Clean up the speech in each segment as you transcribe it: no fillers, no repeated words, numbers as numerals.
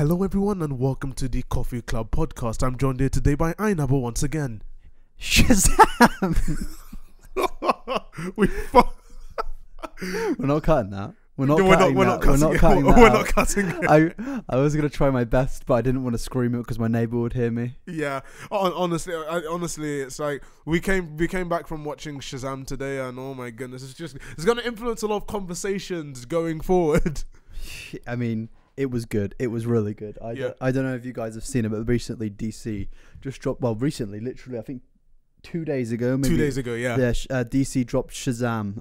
Hello everyone and welcome to the Coffee Club podcast. I'm joined here today by Einabo once again. Shazam! We're not cutting that. We're not cutting it. I was going to try my best, but I didn't want to scream it because my neighbour would hear me. Yeah. Honestly, it's like we came back from watching Shazam today, and oh my goodness, it's going to influence a lot of conversations going forward. I mean, it was good. It was really good. I don't know if you guys have seen it, but recently DC just dropped. Well, recently, literally, I think 2 days ago. Maybe, 2 days ago, yeah. DC dropped Shazam.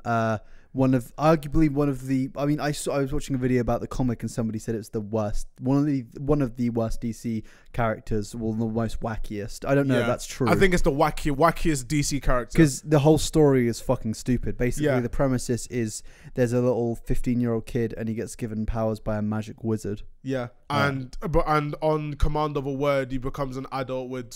Arguably one of the. I mean, I was watching a video about the comic, and somebody said it's the worst. One of the worst DC characters, well, the most wackiest. I don't know if that's true. I think it's the wackiest DC character because the whole story is fucking stupid. Basically, the premise is there's a little 15-year-old kid, and he gets given powers by a magic wizard. Yeah, and on command of a word, he becomes an adult with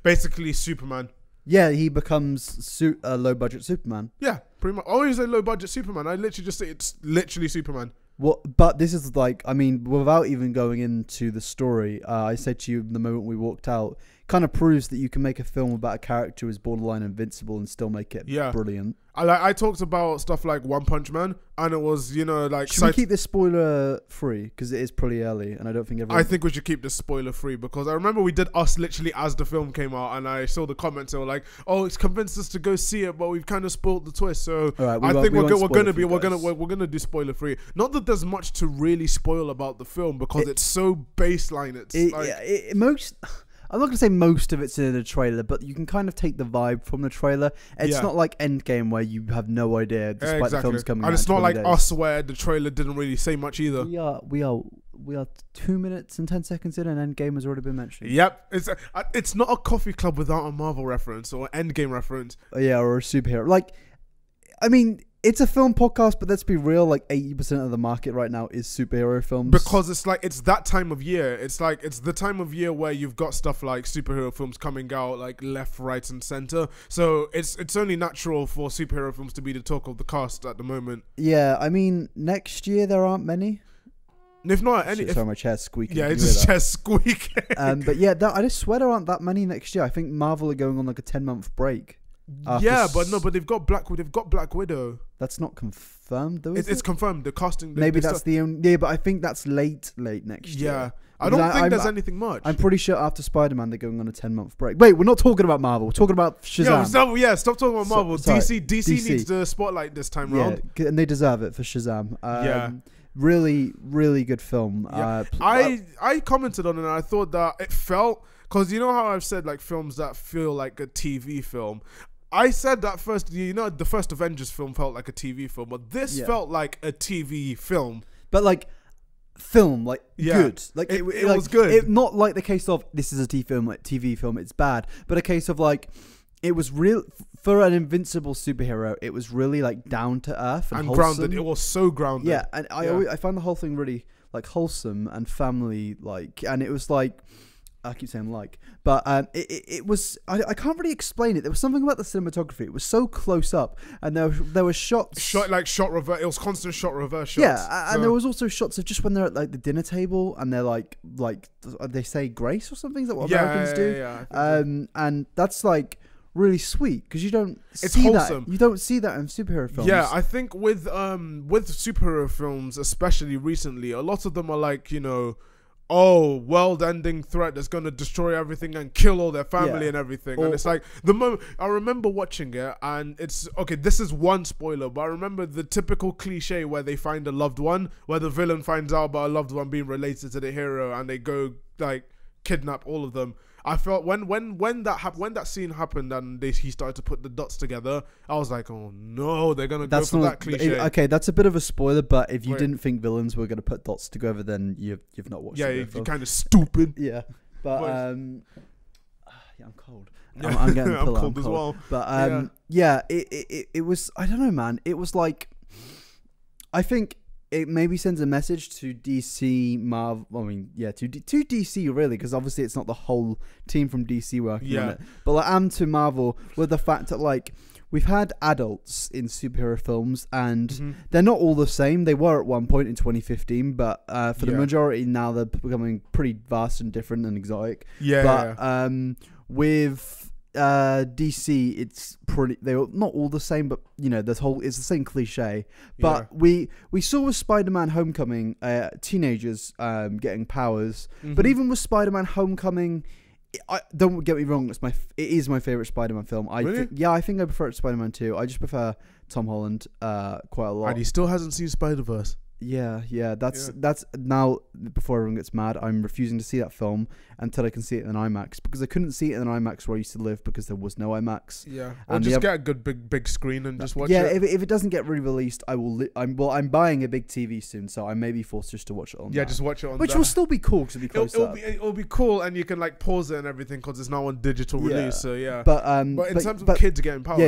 basically Superman. Yeah, he becomes a low-budget Superman. Yeah, pretty much. I always say low-budget Superman. I literally just say it's literally Superman. Well, but this is like, I mean, without even going into the story, I said to you the moment we walked out, kind of proves that you can make a film about a character who is borderline invincible and still make it brilliant. I talked about stuff like One Punch Man, and it was, like... Should we keep this spoiler free? Because it is pretty early, and I don't think everyone... I think we should keep this spoiler free, because I remember we did Us literally as the film came out, and I saw the comments, they were like, oh, it's convinced us to go see it, but we've kind of spoiled the twist, so I think we're gonna do spoiler free. Not that there's much to really spoil about the film, because it's so baseline, I'm not going to say most of it's in the trailer, but you can kind of take the vibe from the trailer. It's not like Endgame where you have no idea despite the film's coming out. And it's not like Us where the trailer didn't really say much either. We are 2 minutes and 10 seconds in and Endgame has already been mentioned. Yep. It's not a coffee club without a Marvel reference or an Endgame reference. Yeah, or a superhero. Like, I mean... It's a film podcast, but let's be real, like 80% of the market right now is superhero films. Because it's that time of year. It's the time of year where you've got stuff like superhero films coming out like left, right and center. So it's only natural for superhero films to be the talk of the cast at the moment. Yeah, I mean, next year there aren't many. If not any... Sorry, my chair's squeaking. Yeah, it's just chair squeaking. But yeah, I just swear there aren't that many next year. I think Marvel are going on like a 10-month break. Yeah, but they've got Black Widow. That's not confirmed though. It's confirmed. The casting. Maybe that's the only. Yeah, but I think that's late next year. Yeah, I don't think there's anything much. I'm pretty sure after Spider-Man they're going on a 10-month break. Wait, we're not talking about Marvel. We're talking about Shazam. Stop talking about Marvel. DC needs the spotlight this time round. Yeah, and they deserve it for Shazam. Really, really good film. Yeah. I commented on it and I thought that it felt, because you know how I've said like films that feel like a TV film. I said that first, the first Avengers film felt like a TV film, but this felt like a TV film. But like film, like good. Like it was good. Not like the case of this is a TV film, it's bad, but a case of like it was real for an invincible superhero. It was really like down to earth and grounded. It was so grounded. Yeah, and I found the whole thing really like wholesome and family like, and it was like. I keep saying like, but it was, I can't really explain it. There was something about the cinematography. It was so close up, and there were shots. Shot reverse. It was constant shot reverse shots. Yeah, and there was also shots of just when they're at like the dinner table, and they're like they say grace or something. Is that what Americans do? Yeah. And that's like really sweet because you don't see wholesome. That. You don't see that in superhero films. Yeah, I think with superhero films, especially recently, a lot of them are like, world-ending threat that's going to destroy everything and kill all their family and everything. And it's like, the moment I remember watching it, and it's, okay, this is one spoiler, but I remember the typical cliche where they find a loved one, where the villain finds out about a loved one being related to the hero, and they go, like, kidnap all of them. I felt when that scene happened and he started to put the dots together, I was like, oh no, they're gonna go for that cliche. Okay, that's a bit of a spoiler, but if you didn't think villains were gonna put dots together, then you've not watched. Yeah, you're kind of stupid. Yeah, but I'm cold. I'm getting I'm cold as well. But it was, I don't know, man. It was like, I think. It maybe sends a message to DC, Marvel. I mean, to DC really, because obviously it's not the whole team from DC working on it. But like, and to Marvel with the fact that like we've had adults in superhero films, and they're not all the same. They were at one point in 2015, but for the majority now, they're becoming pretty vast and different and exotic. With DC, it's pretty. They're not all the same, but it's the same cliche. But we saw with Spider-Man: Homecoming, teenagers getting powers. But even with Spider-Man: Homecoming, don't get me wrong, it is my favorite Spider-Man film. Really? I think I prefer it to Spider-Man 2. I just prefer Tom Holland quite a lot. And he still hasn't seen Spider-Verse. Yeah. That's now, before everyone gets mad, I'm refusing to see that film until I can see it in IMAX, because I couldn't see it in IMAX where I used to live because there was no IMAX. Yeah, or just get a good big screen and just watch it. Yeah, if it doesn't get re-released, I will. I'm buying a big TV soon, so I may be forced just to watch it on. Yeah, just watch it on. Which will still be cool because it'll be close up. It'll be cool, and you can like pause it and everything because it's now on digital release. So yeah, but in terms of kids getting powers,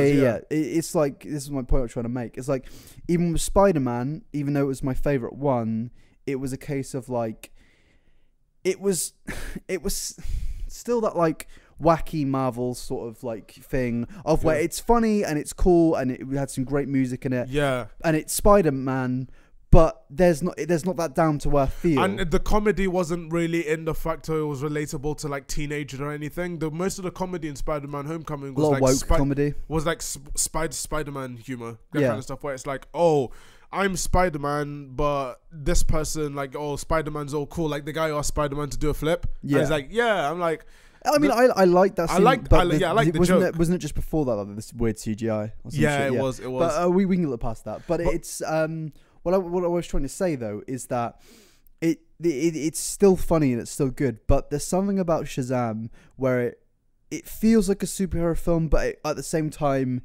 it's like, this is my point I'm trying to make. It's like, even with Spider-Man, even though it was my favorite one, it was a case of like, it was still that like wacky Marvel sort of like thing of where it's funny and it's cool and it had some great music in it. Yeah, and it's Spider-Man, but there's not that down to earth feel. And the comedy wasn't really in the factor it was relatable to like teenagers or anything. Most of the comedy in Spider-Man: Homecoming was like woke comedy. Was like Spider-Man humor, that kind of stuff where it's like, oh, I'm Spider-Man, but this person, like, oh, Spider-Man's all cool. Like the guy asked Spider-Man to do a flip. Yeah, and he's like, yeah. I'm like, I mean, I like that scene. I like the joke. Wasn't it just before that, like this weird CGI? Or some yeah, shit? It was. But we can look past that. But it's what I was trying to say though is that it's still funny and it's still good. But there's something about Shazam where it feels like a superhero film, but at the same time,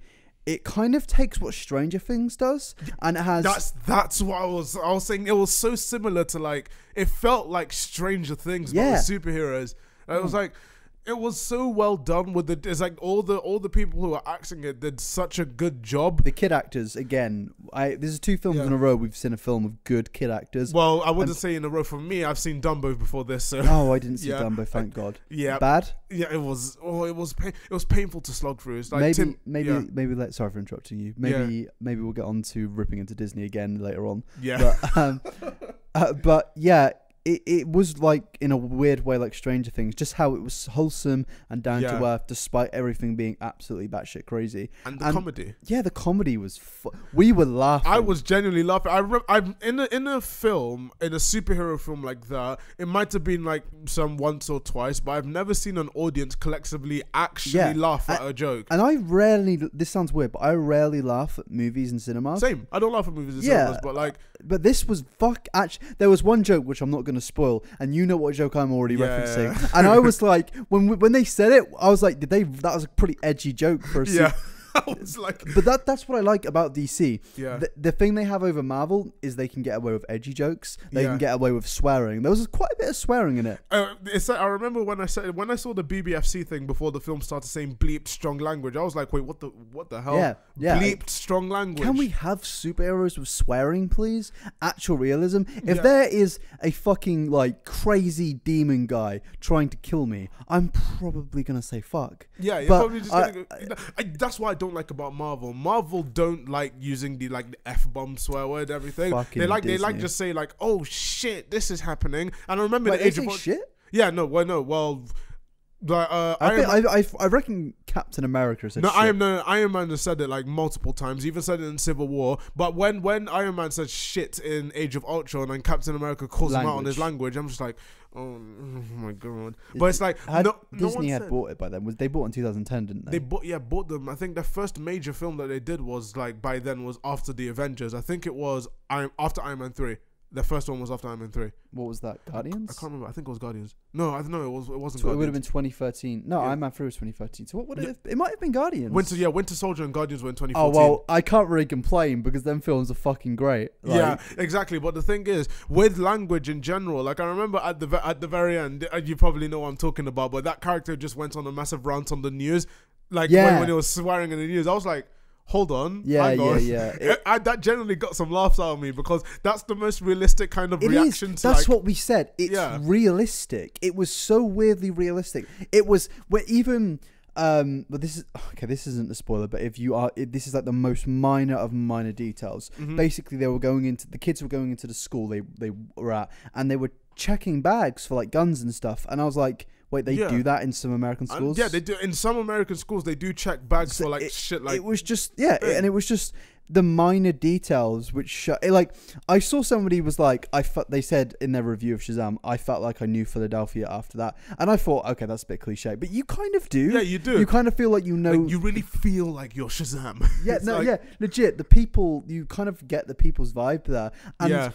it kind of takes what Stranger Things does, and it has. That's what I was saying. It was so similar to, like, it felt like Stranger Things, but with superheroes. And it was like, it was so well done with the. It's like all the people who are acting it did such a good job. The kid actors again. This is 2 films in a row we've seen a film of good kid actors. Well, I wouldn't say in a row for me. I've seen Dumbo before this. So. Oh, I didn't see Dumbo. Thank God. Yeah. Bad. Yeah, it was. Oh, it was painful to slog through. It's like maybe. Sorry for interrupting you. Maybe we'll get on to ripping into Disney again later on. Yeah. But yeah. It was like, in a weird way, like Stranger Things, just how it was wholesome and down to earth, despite everything being absolutely batshit crazy. And the comedy. Yeah, the comedy was. We were laughing. I was genuinely laughing. I'm in a film, in a superhero film like that. It might have been like some once or twice, but I've never seen an audience collectively actually laugh at a joke. And I rarely. This sounds weird, but I rarely laugh at movies in cinemas. Same. I don't laugh at movies in cinemas, but like. But this was actually. There was one joke which I'm not going to spoil, and you know what joke I'm already referencing. And I was like, when they said it, I was like, that was a pretty edgy joke for a I was like, but that's what I like about DC. Yeah. The thing they have over Marvel is they can get away with edgy jokes. They can get away with swearing. There was quite a bit of swearing in it. I remember when I saw the BBFC thing before the film started saying bleeped strong language. I was like, wait, what the hell? Yeah. Bleeped strong language. Can we have superheroes with swearing, please? Actual realism. If there is a fucking like crazy demon guy trying to kill me, I'm probably gonna say fuck. Yeah, you're probably just gonna go. That's why I don't like about Marvel. Marvel don't like using the F-bomb swear word, everything. Fucking they like Disney. just say like, oh shit, this is happening. And I remember Wait, the Age of shit. Yeah, no, well. I reckon Captain America said shit. Iron Man has said it like multiple times, even said it in Civil War. But when Iron Man said shit in Age of Ultron and Captain America calls him out on his language, I'm just like, oh my god. But it's like Disney had bought it by then. They bought in 2010, didn't they? They bought them. I think the first major film that they did was like by then was after the Avengers. I think it was after Iron Man 3. The first one was after Iron Man 3. What was that? Guardians? I can't remember. I think it was Guardians. No, I don't know. It wasn't Guardians. It would have been 2013. No, Iron Man 3 was 2013. So what would it have? It might have been Guardians. Winter Soldier and Guardians were in 2014. Oh, well, I can't really complain because them films are fucking great. Like, yeah, exactly. But the thing is, with language in general, like I remember at the very end, you probably know what I'm talking about, but that character just went on a massive rant on the news. Like when he was swearing in the news, I was like, hold on. Yeah. That generally got some laughs out of me because that's the most realistic kind of reaction. That's what we said. It's realistic. It was so weirdly realistic. It was where even But this is okay. This isn't a spoiler, but this is like the most minor of minor details. Basically, the kids were going into the school they were at, and they were checking bags for like guns and stuff. And I was like, wait, they do that in some American schools? Yeah, they do. In some American schools, they do check bags for like shit. Like it was just and it was just the minor details which like I saw somebody was like they said in their review of Shazam, I felt like I knew Philadelphia after that, and I thought, okay, that's a bit cliche, but you kind of do. Yeah, you do. You kind of feel like like you really feel like you're Shazam. Yeah, no, like, yeah, legit. The people, you kind of get the people's vibe there, and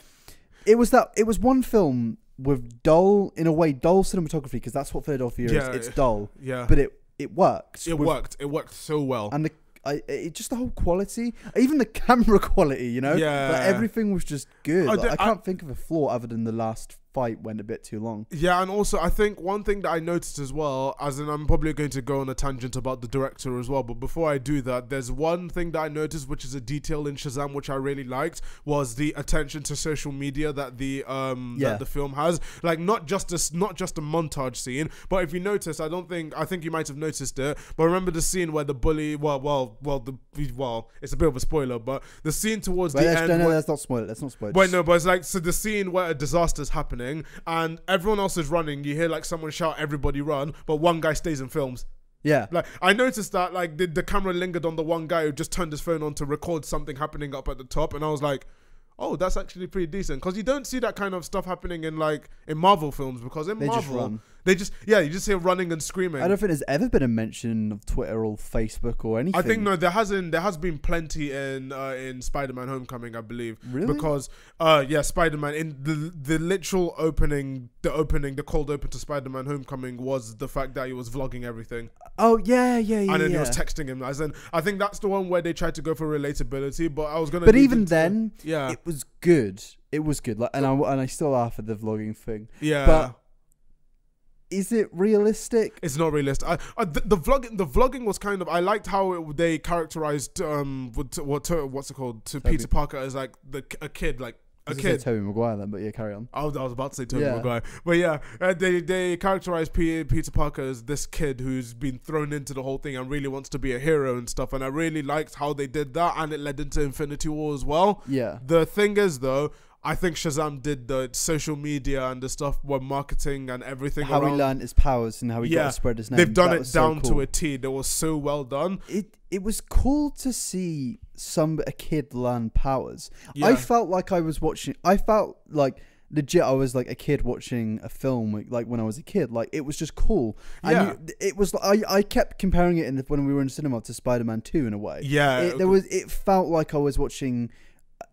it was one film with dull cinematography, because that's what Philadelphia is. It's dull, but it works. It worked so well, and just the whole quality, even the camera quality, you know, like everything was just good. I can't think of a flaw other than the last fight went a bit too long. Yeah, and also I think one thing that I noticed as well, as in I'm probably going to go on a tangent about the director as well, but before I do that, there's one thing that I noticed, which is a detail in Shazam which I really liked, was the attention to social media that the film has. Like not just a montage scene, but if you notice, I think you might have noticed it, but remember the scene where the bully, it's a bit of a spoiler, but the scene towards the end. No, let's not spoil it. Let's not spoil it. Wait, no, but it's like, so the scene where a disaster's happening and everyone else is running, you hear like someone shout, everybody run, but one guy stays and films. Yeah, like I noticed that like the camera lingered on the one guy who just turned his phone on to record something happening up at the top, and I was like, oh, that's actually pretty decent, because you don't see that kind of stuff happening in Marvel films, because in Marvel you just hear running and screaming. I don't think there's ever been a mention of Twitter or Facebook or anything. I think no, there has been plenty in Spider-Man Homecoming, I believe. Really? Because Spider-Man in the literal opening, the cold open to Spider-Man Homecoming was the fact that he was vlogging everything. Oh yeah. And then he was texting him. As in, I think that's the one where they tried to go for relatability. But I was gonna. But even then, it was good. It was good. Like, and I still laugh at the vlogging thing. Yeah. But is it realistic? It's not realistic. The vlogging was kind of. I liked how they characterized what's it called, to Peter Parker as like a kid, like a kid. Tobey Maguire then, but yeah, carry on. I was about to say Tobey Maguire, but yeah, they characterized Peter Parker as this kid who's been thrown into the whole thing and really wants to be a hero and stuff. And I really liked how they did that, and it led into Infinity War as well. Yeah. The thing is though, I think Shazam did the social media and the stuff where marketing and everything. How he learned his powers and how he got to spread his name. They've done it down to a T. That was so well done. It was cool to see a kid learn powers. Yeah. I felt like I was watching. I felt like legit. I was like a kid watching a film, like when I was a kid. Like it was just cool. And it was. I kept comparing it when we were in cinema to Spider-Man 2 in a way. Yeah. It felt like I was watching.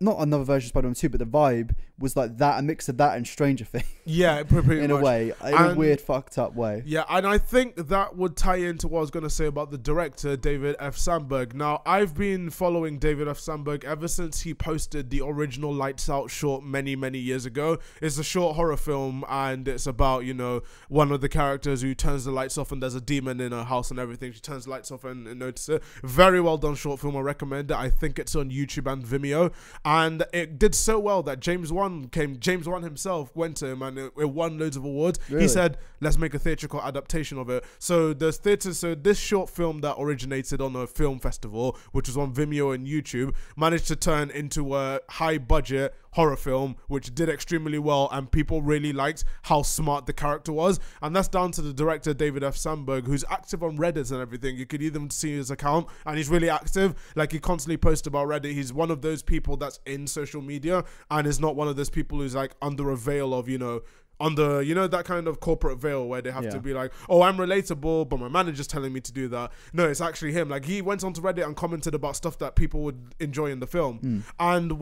Not another version of Spider-Man 2, but the vibe was like that, a mix of that and Stranger Things. Yeah, pretty in much. A way, in a weird, fucked up way. Yeah, and I think that would tie into what I was going to say about the director, David F. Sandberg. Now, I've been following David F. Sandberg ever since he posted the original Lights Out short many, many years ago. It's a short horror film, and it's about, one of the characters who turns the lights off and there's a demon in her house and everything. She turns the lights off and notices it. Very well done short film. I recommend it. I think it's on YouTube and Vimeo. And it did so well that James Wan himself went to him, and it won loads of awards. Really? He said, let's make a theatrical adaptation of it. So this short film that originated on a film festival, which was on Vimeo and YouTube, managed to turn into a high budget horror film, which did extremely well, and people really liked how smart the character was. And that's down to the director, David F. Sandberg, who's active on Reddit and everything. You could even see his account, and he's really active. Like, he constantly posts about Reddit. He's one of those people that's in social media, and is not one of those people who's like under a veil of, under that kind of corporate veil where they have to be like, oh, I'm relatable, but my manager's telling me to do that. No, it's actually him. Like, he went onto Reddit and commented about stuff that people would enjoy in the film, and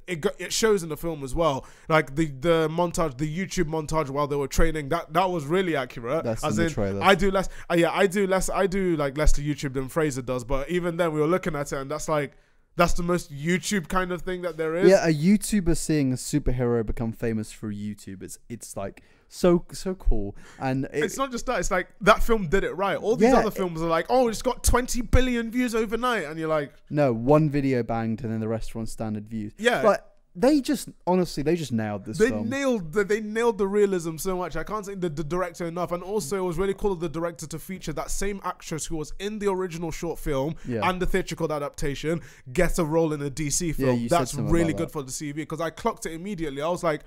it shows in the film as well. Like the montage, the YouTube montage while they were training, that was really accurate. That's in the trailer. I do less to YouTube than Fraser does, but even then we were looking at it, and that's the most YouTube kind of thing that there is. Yeah, a YouTuber seeing a superhero become famous through YouTube, it's like so cool. And it's not just that, it's like that film did it right. All these other films are like, oh, it's got 20 billion views overnight, and you're like, no, one video banged and then the rest were on standard views. Yeah. But they just nailed this film. They nailed the realism so much. I can't say the director enough. And also, it was really cool of the director to feature that same actress who was in the original short film and the theatrical adaptation gets a role in a DC film. That's really good for the CV, because I clocked it immediately. I was like,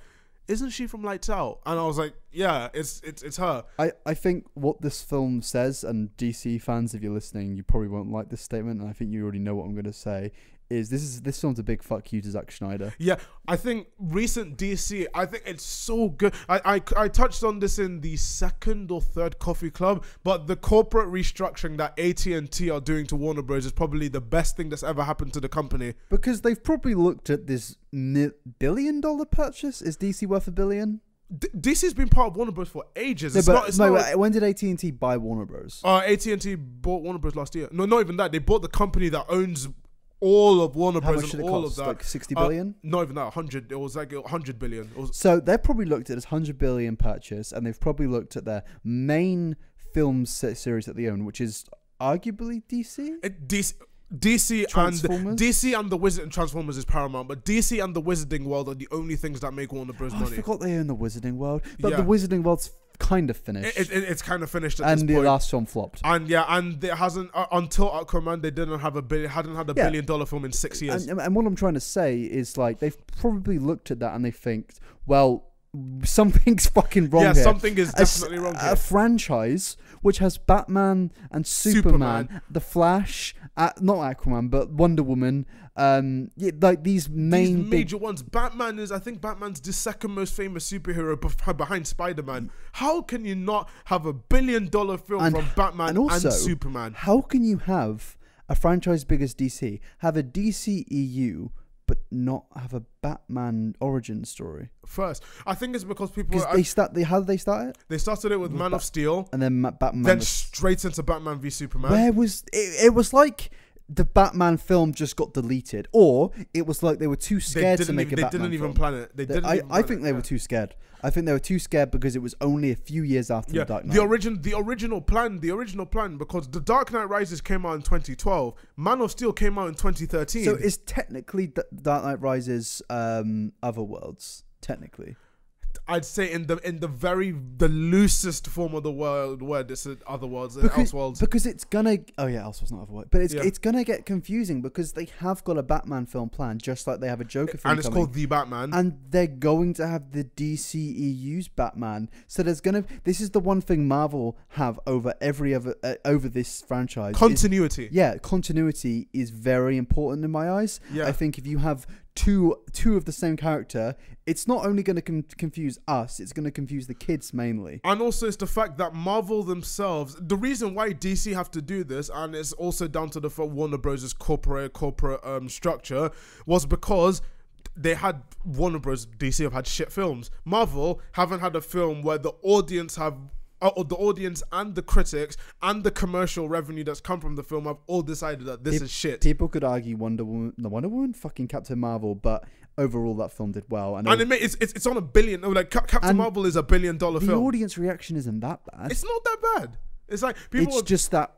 isn't she from Lights Out? And I was like, yeah, it's her. I think what this film says, and DC fans, if you're listening, you probably won't like this statement, and I think you already know what I'm going to say, is this film's a big fuck you to Zack Snyder. Yeah, I think recent DC, I think it's so good. I touched on this in the second or third coffee club, but the corporate restructuring that AT&T are doing to Warner Bros. Is probably the best thing that's ever happened to the company. Because they've probably looked at this $1 billion purchase. Is DC worth $1 billion? DC's been part of Warner Bros. For ages. When did AT&T buy Warner Bros? AT&T bought Warner Bros. last year. No, not even that. They bought the company that owns all of Warner Bros. How much did it cost? Like 60 billion? Not even that. 100. It was like 100 billion. So they've probably looked at this 100 billion purchase, and they've probably looked at their main film series that they own, which is arguably DC. DC and the Wizard and Transformers is paramount, but DC and the Wizarding World are the only things that make Warner Bros. Money. I forgot they own the Wizarding World, but the Wizarding World's kind of finished. It's kind of finished at this point. And the last film flopped. And it hasn't until Aquaman. They hadn't had a $1 billion film in 6 years. And what I'm trying to say is, like, they've probably looked at that and they think, well, something's fucking wrong here. Something is definitely wrong here. A franchise which has Batman and Superman. The Flash, not Aquaman, but Wonder Woman, like these major ones. I think Batman's the second most famous superhero behind Spider-Man. How can you not have $1 billion film from Batman and Superman? How can you have a franchise big as DC, have a DCEU, but not have a Batman origin story? First, I think it's because people... how did they start it? They started it with Man of Steel. And then Batman. Then straight into Batman v Superman. Where was... It was like the Batman film just got deleted. Or it was like they were too scared to make a Batman film. They didn't even plan it. I think they were too scared. I think they were too scared because it was only a few years after The Dark Knight. The original plan, because The Dark Knight Rises came out in 2012. Man of Steel came out in 2013. So it's technically Dark Knight Rises Otherworlds, technically. I'd say in the loosest form of the word, it's Otherworlds, Elseworlds. Because it's gonna... Oh yeah, Elseworlds, not Otherworlds. But it's gonna get confusing because they have got a Batman film planned, just like they have a Joker film and it's called The Batman. And they're going to have the DCEU's Batman. So there's gonna... This is the one thing Marvel have over every other... over this franchise. Continuity. Continuity is very important in my eyes. Yeah. I think if you have two of the same character, it's not only going to confuse us, it's going to confuse the kids mainly. And also it's the fact that Marvel themselves, the reason why DC have to do this, and it's also down to the Warner Bros.'s corporate structure, was because they had Warner Bros. DC have had shit films. Marvel haven't had a film where the audience and the critics and the commercial revenue that's come from the film have all decided that this is shit. People could argue Wonder Woman, fucking Captain Marvel, but overall that film did well. And it's on $1 billion. Like Captain Marvel is $1 billion film. The audience reaction isn't that bad. It's not that bad. It's like people. It's just that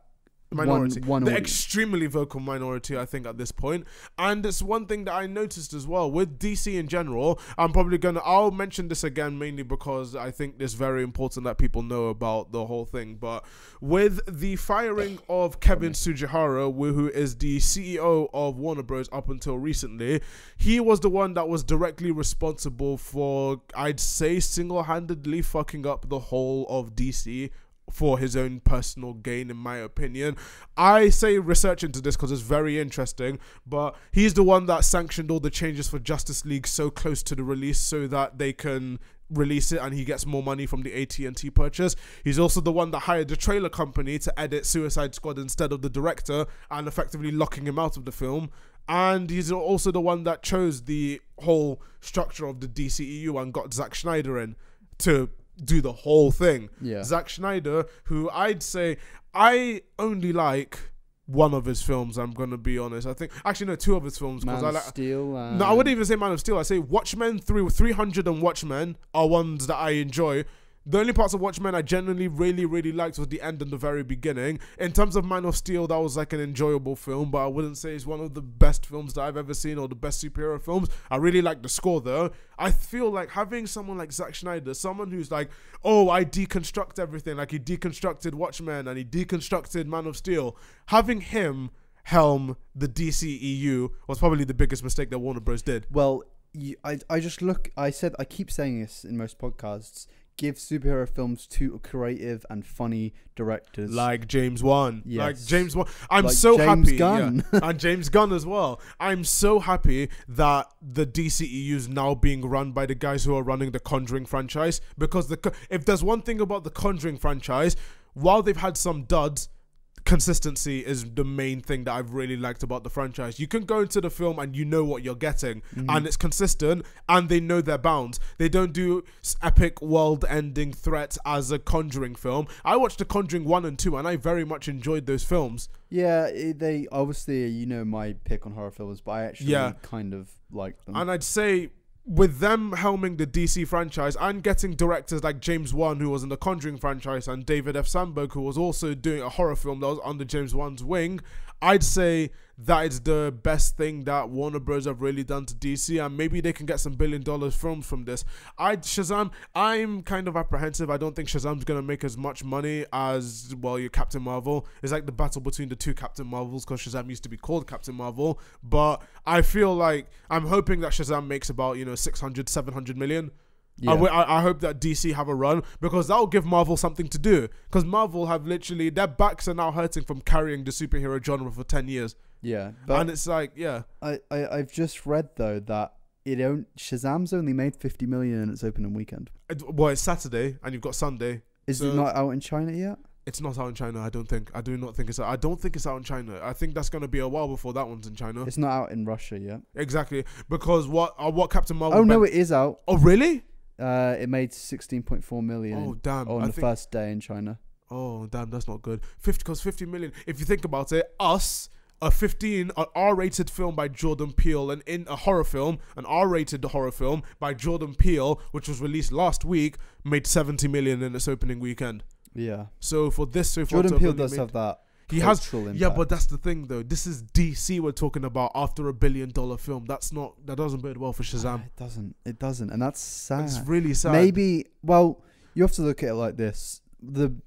minority, one the extremely vocal minority, I think, at this point. And it's one thing that I noticed as well with DC in general. I'll mention this again mainly because I think it's very important that people know about the whole thing. But with the firing of Kevin Tsujihara, who is the CEO of Warner Bros. Up until recently, he was the one that was directly responsible for, I'd say, single-handedly fucking up the whole of DC for his own personal gain, in my opinion. I say research into this because it's very interesting, but he's the one that sanctioned all the changes for Justice League so close to the release so that they can release it and he gets more money from the AT&T purchase. He's also the one that hired the trailer company to edit Suicide Squad instead of the director and effectively locking him out of the film. And he's also the one that chose the whole structure of the DCEU and got Zack Snyder in to do the whole thing. Zack Snyder, who I'd say I only like one of his films, I'm gonna be honest. I think actually no, two of his films. Man of Steel. No, I wouldn't even say Man of Steel. I say Watchmen, 300 and Watchmen are ones that I enjoy. The only parts of Watchmen I genuinely really, really liked was the end and the very beginning. In terms of Man of Steel, that was like an enjoyable film, but I wouldn't say it's one of the best films that I've ever seen or the best superhero films. I really like the score though. I feel like having someone like Zack Snyder, someone who's like, oh, I deconstruct everything, like he deconstructed Watchmen and he deconstructed Man of Steel, having him helm the DCEU was probably the biggest mistake that Warner Bros. Did. Well, I just look, I keep saying this in most podcasts, give superhero films to creative and funny directors like James Wan. Yes. Like James Wan. I'm like so James happy. Gunn. Yeah. And James Gunn as well. I'm so happy that the DCEU is now being run by the guys who are running the Conjuring franchise, because if there's one thing about the Conjuring franchise, while they've had some duds, consistency is the main thing that I've really liked about the franchise. You can go into the film and you know what you're getting, and it's consistent, and they know their bounds. They don't do epic world-ending threats as a Conjuring film. I watched The Conjuring 1 and 2 and I very much enjoyed those films. Yeah, they obviously, you know my pick on horror films, but I actually kind of like them. And I'd say with them helming the DC franchise and getting directors like James Wan, who was in the Conjuring franchise, and David F. Sandberg, who was also doing a horror film that was under James Wan's wing, I'd say that is the best thing that Warner Bros. Have really done to DC, and maybe they can get some billion-dollar films from this. Shazam, I'm kind of apprehensive. I don't think Shazam's going to make as much money as, well, your Captain Marvel. It's like the battle between the two Captain Marvels, because Shazam used to be called Captain Marvel. But I feel like, I'm hoping that Shazam makes about, 600, 700 million. Yeah. I hope that DC have a run, because that'll give Marvel something to do. Because Marvel have literally, their backs are now hurting from carrying the superhero genre for 10 years. Yeah. And it's like, I've just read, though, that Shazam's only made 50 million in its opening weekend. Well, it's Saturday, and you've got Sunday. Is it not out in China yet? It's not out in China, I don't think. I do not think it's out. I don't think it's out in China. I think that's going to be a while before that one's in China. It's not out in Russia yet. Exactly. Because what Captain Marvel... Oh, no, it is out. Oh, really? It made 16.4 million on the first day in China. Oh, damn, that's not good. 50 million. If you think about it, an R-rated film by Jordan Peele, and in a horror film, an R-rated horror film by Jordan Peele, which was released last week, made 70 million in its opening weekend. Yeah. So for this, Jordan Peele does have that. He has, yeah, but that's the thing though. This is DC we're talking about after $1 billion film. That doesn't bode well for Shazam. It doesn't, and that's sad. It's really sad. Maybe, well, you have to look at it like this.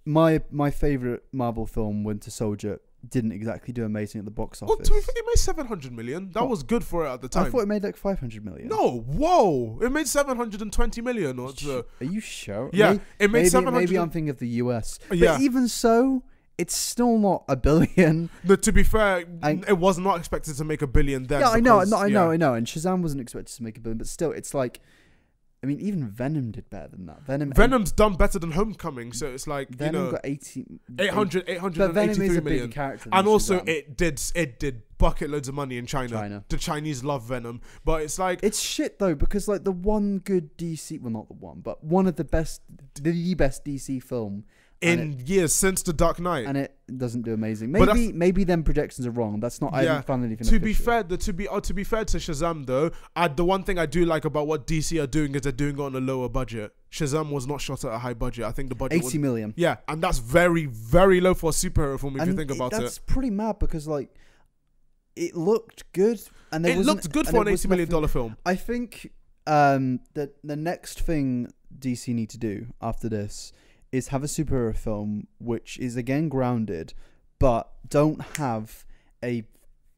My favorite Marvel film, Winter Soldier, didn't exactly do amazing at the box office. Well, it made 700 million. That was good for it at the time. I thought it made like 500 million. No, whoa! It made 720 million. Are you sure? Yeah, it made 700. Maybe I'm thinking of the US. Yeah. But even so, it's still not $1 billion. But to be fair, it was not expected to make $1 billion then. Yeah, I know. And Shazam wasn't expected to make $1 billion, but still, it's like, I mean, even Venom did better than that. Venom's done better than Homecoming, so it's like, Venom got 883 but Venom is a bigger character and also Shazam. it did bucket loads of money in China. The Chinese love Venom, but it's like, it's shit though, because like the one good DC, well, not the one, but one of the best DC film in years since The Dark Knight, and it doesn't do amazing. Maybe them projections are wrong. That's not. I haven't found anything. To be fair to Shazam though, the one thing I do like about what DC are doing is they're doing it on a lower budget. Shazam was not shot at a high budget. I think the budget 80 million. Yeah, and that's very, very low for a superhero film if you think about it. That's pretty mad, because like it looked good, and it looked good for an $80 million film. I think that the next thing DC need to do after this is have a superhero film which is again grounded, but don't have a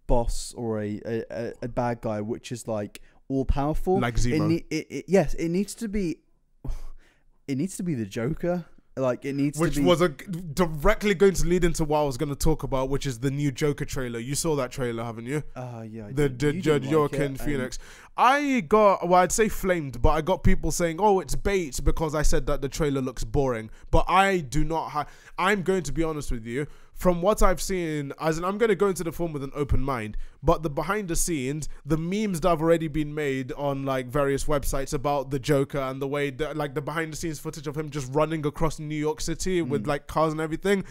boss or a bad guy which is like all powerful. Like Zemo. Yes, it needs to be. It needs to be the Joker. Like, it needs which to be... was directly going to lead into what I was going to talk about, which is the new Joker trailer. You saw that trailer, haven't you? Yeah. The Joaquin Phoenix. I'd say flamed, but I got people saying, oh, it's bait because I said that the trailer looks boring. But I do not I'm going to be honest with you. From what I've seen, I'm going to go into the film with an open mind, but the behind the scenes, the memes that have already been made on like various websites about the Joker and the way that, like, the behind the scenes footage of him just running across New York City with like cars and everything,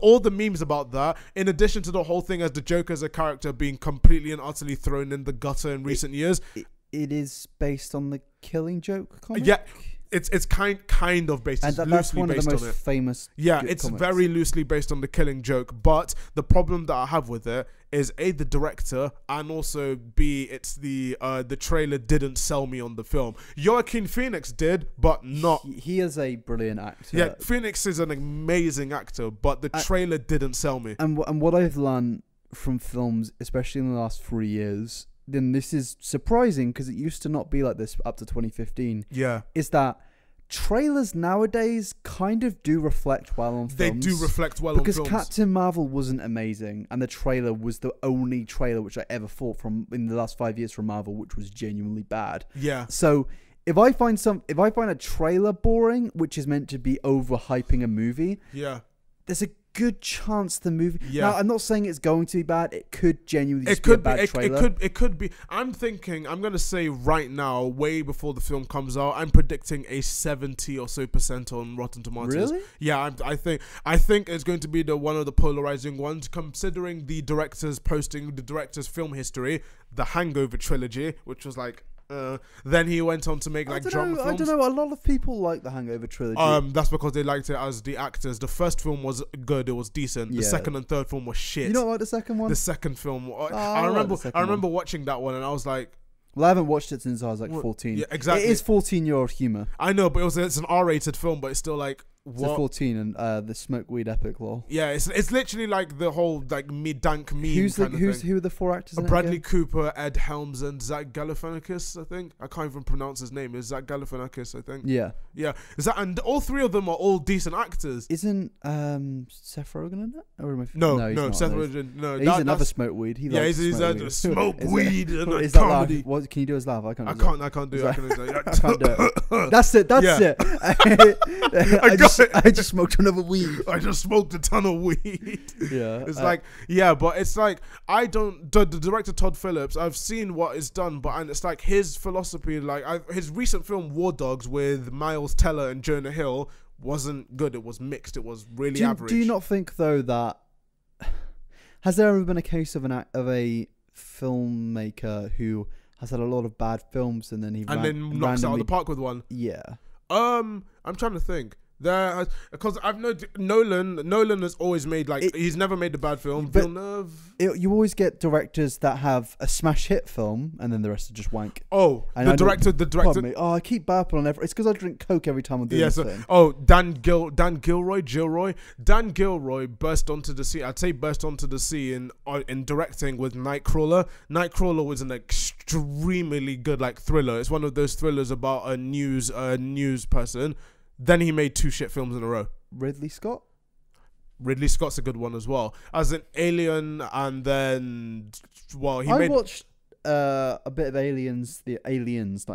all the memes about that, in addition to the whole thing as the Joker as a character being completely and utterly thrown in the gutter in recent years. It is based on the Killing Joke comic? Yeah. it's kind of based. And that's one of the most famous. Yeah, it's comics. very loosely based on the Killing Joke. But the problem that I have with it is A, the director, and also B, it's the trailer didn't sell me on the film. Joaquin Phoenix did, but not. He is a brilliant actor. Yeah, Phoenix is an amazing actor, but the trailer didn't sell me. And what I've learned from films, especially in the last 3 years, then this is surprising because it used to not be like this up to 2015. Yeah. Is that trailers nowadays kind of do reflect well on films. They do reflect well on films. Because Captain Marvel wasn't amazing, and the trailer was the only trailer which I ever thought from in the last 5 years from Marvel, which was genuinely bad. Yeah. So if I find a trailer boring, which is meant to be overhyping a movie, yeah, there's a good chance the movie. Yeah. Now, I'm not saying it's going to be bad. It could genuinely just be a bad trailer. It could be. I'm gonna say right now, way before the film comes out, I'm predicting a 70% or so on Rotten Tomatoes. Really? Yeah, I think it's going to be one of the polarizing ones, considering the director's film history, the Hangover Trilogy, which was like. Then he went on to make drama films. I don't know. A lot of people like the Hangover Trilogy. That's because they liked it as the actors. The first film was good; it was decent. The second and third film was shit. You don't like the second one? The second film, I remember watching that one, and I was like, well, I haven't watched it since I was 14. Yeah, exactly. It is 14-year-old humor. I know, but it's an R-rated film, but it's still like. It's a 14 and the smoke weed epic law. Yeah, it's literally like the whole dank meme. Who are the four actors? In Bradley Cooper, Ed Helms, and Zach Galifianakis. I think I can't even pronounce his name. It's Zach Galifianakis, I think. Yeah. Is that, and all three of them are all decent actors. Isn't Seth Rogen in it? No, Seth Rogen. No, he's another smoke weed. He's a smoke weed and is comedy. That what can you do as laugh? I can't do it. I can't do it. That's it. I just smoked another weed. I just smoked a ton of weed. Yeah. It's but it's like, the director Todd Phillips, I've seen what is done, and it's like his philosophy, his recent film War Dogs with Miles Teller and Jonah Hill wasn't good. It was mixed. It was really average. Do you not think though that, has there ever been a case of a filmmaker who has had a lot of bad films and then knocks out of the park with one? Yeah. I'm trying to think. Because I've known Nolan has always made he's never made a bad film. Villeneuve. You always get directors that have a smash hit film and then the rest are just wank. Oh, the director. Pardon me. Oh, I keep burping on every. It's because I drink Coke every time I'm doing this thing. Oh, Dan Gilroy burst onto the scene. I'd say burst onto the scene in directing with Nightcrawler. Nightcrawler was an extremely good thriller. It's one of those thrillers about a news person. Then he made 2 shit films in a row. Ridley Scott's a good one as well. As an Alien, and then I watched a bit of Aliens, not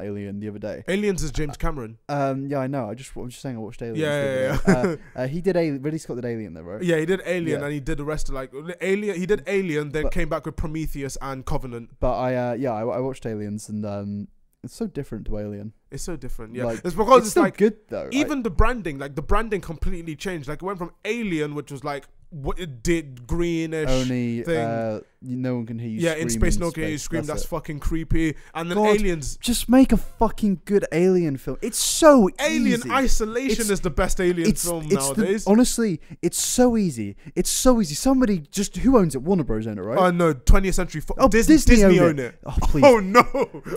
Alien, the other day. Aliens is James Cameron. Yeah, I know. I'm just saying I watched Aliens. Yeah. He did Ridley Scott did Alien though, right? Yeah, he did Alien, and he did the rest of Alien. He did Alien, then came back with Prometheus and Covenant. But I watched Aliens, and it's so different to Alien. It's so different, yeah. It's because it's so good though. Even the branding, the branding completely changed. It went from Alien, which was what it did, greenish only thing. No one can hear you. Yeah, in space, no one can hear you scream. That's fucking creepy. And then Aliens. Just make a fucking good Alien film. It's so Alien easy. Isolation is the best Alien film nowadays. Honestly, it's so easy. It's so easy. Somebody who owns it? Warner Bros. Own it, right? Oh no, 20th Century Fox. Oh, Disney own it. Oh please. Oh no.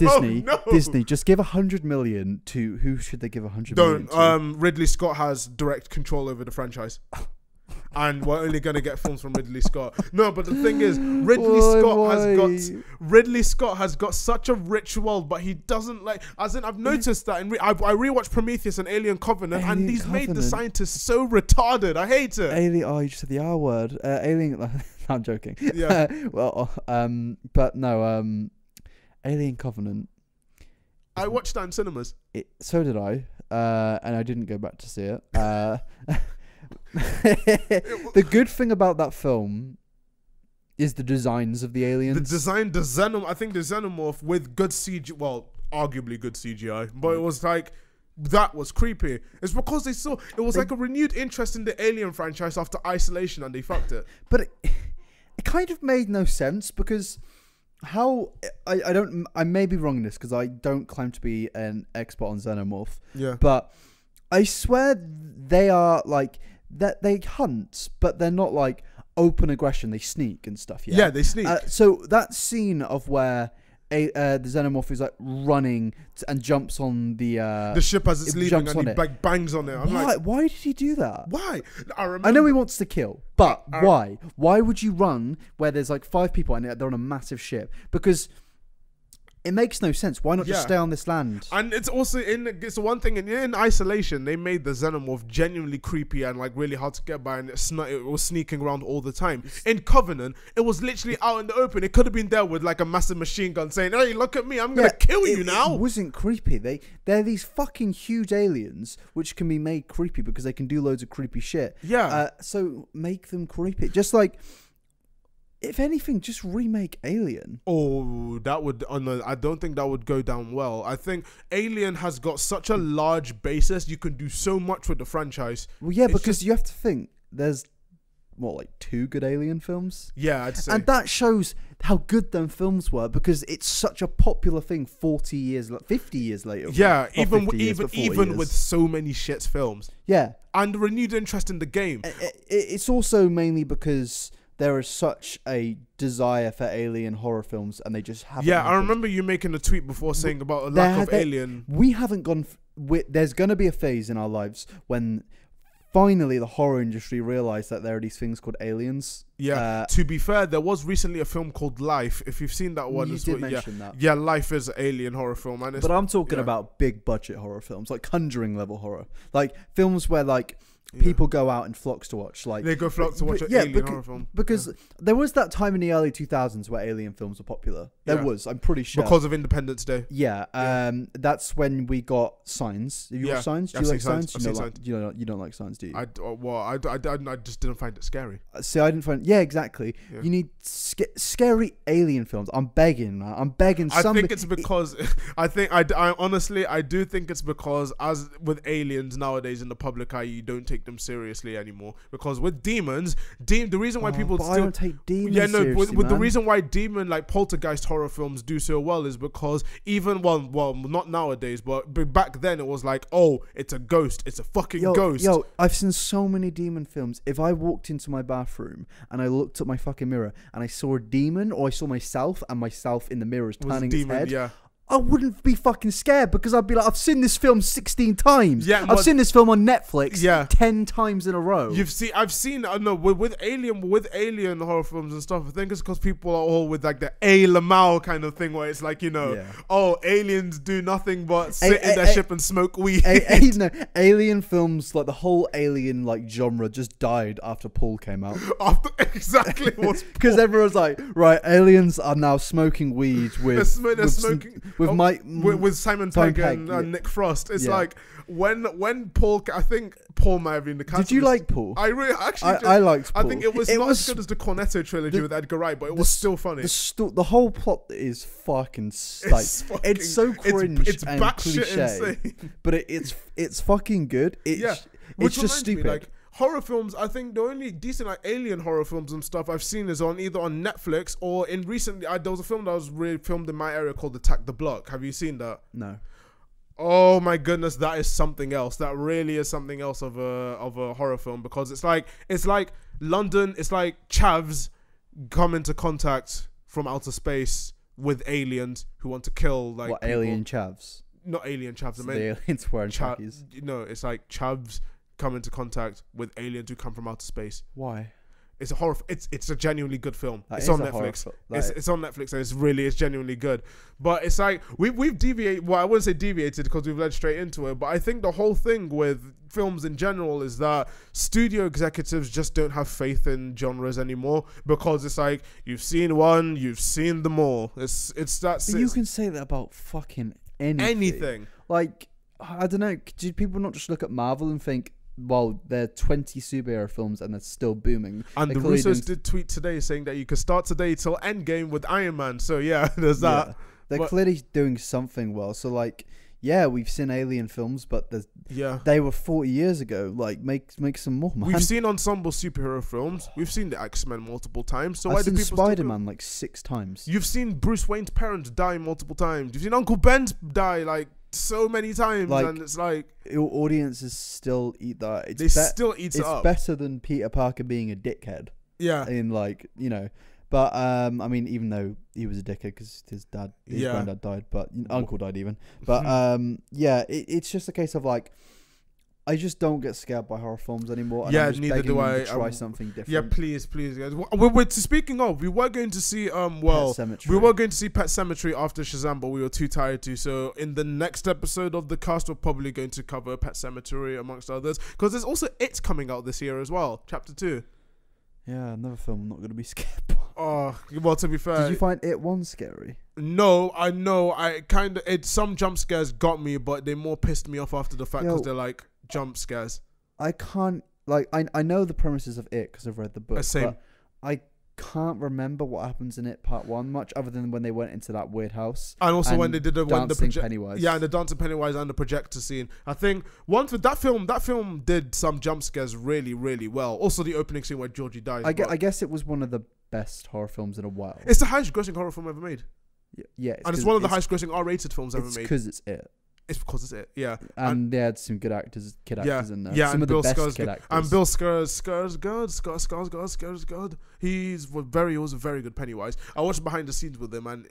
Disney. Oh, no. Disney. Just give $100 million to who should they give $100 million to? Don't. Ridley Scott has direct control over the franchise. And we're only gonna get films from Ridley Scott. No, but the thing is, Ridley Scott has got such a rich world, but he doesn't I've noticed that I rewatched Prometheus and Alien Covenant, and he's made the scientists so retarded. I hate it. Alien. Oh, you just said the R word. Alien. I'm joking. Yeah. But no. Alien Covenant. I watched that in cinemas. So did I. And I didn't go back to see it. The good thing about that film is the designs of the aliens. I think the xenomorph with good CGI, well, arguably good CGI, but it was that was creepy. It's because it was a renewed interest in the Alien franchise after Isolation, and they fucked it. But it kind of made no sense because how I don't, I may be wrong in this because I don't claim to be an expert on xenomorph. Yeah. But I swear they are like that. They hunt, but they're not like open aggression. They sneak and stuff. Yeah. Yeah, they sneak. So that scene of where the xenomorph is like running and jumps on the ship as it's leaving and he like bangs on it. I'm like, why did he do that? Why? I know he wants to kill, but why? Why would you run where there's like 5 people and they're on a massive ship? Because it makes no sense. Why not just stay on this land? And it's also it's one thing in isolation. They made the xenomorph genuinely creepy and like really hard to get by, and it was sneaking around all the time. In Covenant, it was literally out in the open. It could have been there with like a massive machine gun saying, "Hey, look at me! I'm gonna kill you now." It wasn't creepy. They're these fucking huge aliens which can be made creepy because they can do loads of creepy shit. Yeah. So make them creepy. Just like, if anything, just remake Alien. Oh, that would... Oh no, I don't think that would go down well. I think Alien has got such a large basis. You can do so much with the franchise. Well, yeah, because you have to think, there's, what, like 2 good Alien films? Yeah, I'd say. And that shows how good them films were because it's such a popular thing 50 years later. Yeah, even with so many shit films. Yeah. And renewed interest in the game. It's also mainly because there is such a desire for alien horror films, and they just haven't. Yeah, I remember you making a tweet before saying about a lack of Alien. We haven't gone. There's going to be a phase in our lives when finally the horror industry realised that there are these things called aliens. Yeah. To be fair, there was recently a film called Life. If you've seen that one, you did mention that. Yeah, Life is an alien horror film, and but I'm talking about big budget horror films, like Conjuring level horror, like films where like. People go out in flocks to watch. Like they go flocks to watch an alien horror film. Because there was that time in the early 2000s where alien films were popular. There was, I'm pretty sure. Because of Independence Day. Yeah. That's when we got Signs. Have you watched Signs? Do you like Signs? You don't like Signs, do you? I just didn't find it scary. See, I didn't find... Yeah, exactly. Yeah. You need scary alien films. I'm begging, man. I'm begging somebody... I think it's because... I honestly do think it's because as with aliens nowadays in the public eye, you don't take them seriously anymore, because with demons, the reason why people still... I don't take demons seriously, with the reason why demon like poltergeist horror films do so well is because even well not nowadays, but back then it was like, oh, it's a ghost, it's a fucking ghost. I've seen so many demon films. If I walked into my bathroom and I looked at my fucking mirror and I saw a demon, or I saw myself and myself in the mirror is turning its head, I wouldn't be fucking scared, because I'd be like, I've seen this film 16 times. Yeah, I've seen this film on Netflix 10 times in a row. I've seen with alien horror films and stuff. I think it's because people are all with like the Lamau kind of thing, where it's like, oh, aliens do nothing but sit in their ship and smoke weed. Alien films, like the whole alien like genre, just died after Paul came out. Exactly, because everyone's like, right, aliens are now smoking weed with smoking. With Simon Pegg and Nick Frost. It's like when Paul, I think Paul might have been the cast. Did you like Paul? I really I liked Paul. I think it was not as good as the Cornetto trilogy with Edgar Wright, but it was still funny. The whole plot is fucking it's so cringe and cliche, but it's fucking good. It's just stupid. Like, horror films, I think the only decent like alien horror films and stuff I've seen is either on Netflix or in recently. There was a film that was really filmed in my area called Attack the Block. Have you seen that? No. Oh my goodness, that is something else. That really is something else of a horror film, because it's like London. It's like chavs come into contact from outer space with aliens who want to kill like people. Alien chavs? Not alien chavs. So the aliens wearing khakis. No, it's like chavs come into contact with aliens who come from outer space. Why? It's a horror. It's a genuinely good film. It's on Netflix. It's on Netflix, and it's genuinely good. But it's like we've deviated. Well, I wouldn't say deviated because we've led straight into it. But I think the whole thing with films in general is that studio executives just don't have faith in genres anymore, because it's like, you've seen one, you've seen them all. It's that. But you can say that about fucking anything. Like, I don't know. Do people not just look at Marvel and think, well, there are 20 superhero films and they're still booming? And the Russos did tweet today saying that you could start today till Endgame with Iron Man. So yeah, there's that. They're clearly doing something well. So like, yeah, we've seen alien films, but Yeah. They were 40 years ago. Like, make some more, man. We've seen ensemble superhero films. We've seen the X-Men multiple times. So why I've do seen people Spider-Man like 6 times. You've seen Bruce Wayne's parents die multiple times. You've seen Uncle Ben's die like so many times, like, and it's like audiences still eat that. They still eat it up. It's better than Peter Parker being a dickhead. Yeah. In like, you know, but I mean, even though he was a dickhead because his granddad died, but uncle died even. But yeah, it's just a case of like, I just don't get scared by horror films anymore. And I'm just neither do I. Try something different. Yeah, please, guys. Speaking of, we were going to see we were going to see Pet Sematary after Shazam, but we were too tired to. So in the next episode of the cast, we're probably going to cover Pet Sematary amongst others, because there's also It coming out this year as well, Chapter 2. Yeah, another film I'm not going to be scared by. Oh, well, to be fair, did you find It 1 scary? No, I know. Some jump scares got me, but they more pissed me off after the fact because they're like jump scares. I can't, like, I know the premises of It because I've read the book. Same. But I can't remember what happens in It Part 1 much, other than when they went into that weird house. And also when they did the Pennywise. Yeah, and the dancing Pennywise and the projector scene. I think once with that film did some jump scares really, really well. Also the opening scene where Georgie dies. I guess it was one of the best horror films in a while. It's the highest grossing horror film ever made. Yeah. And it's one of the highest grossing R-rated films ever made. It's because it's It. It's because it's It, yeah. And they had some good kid actors in there. Yeah, some and of Bill the best kid actors. And Bill Skarsgård. He was a very good Pennywise. I watched behind the scenes with him, and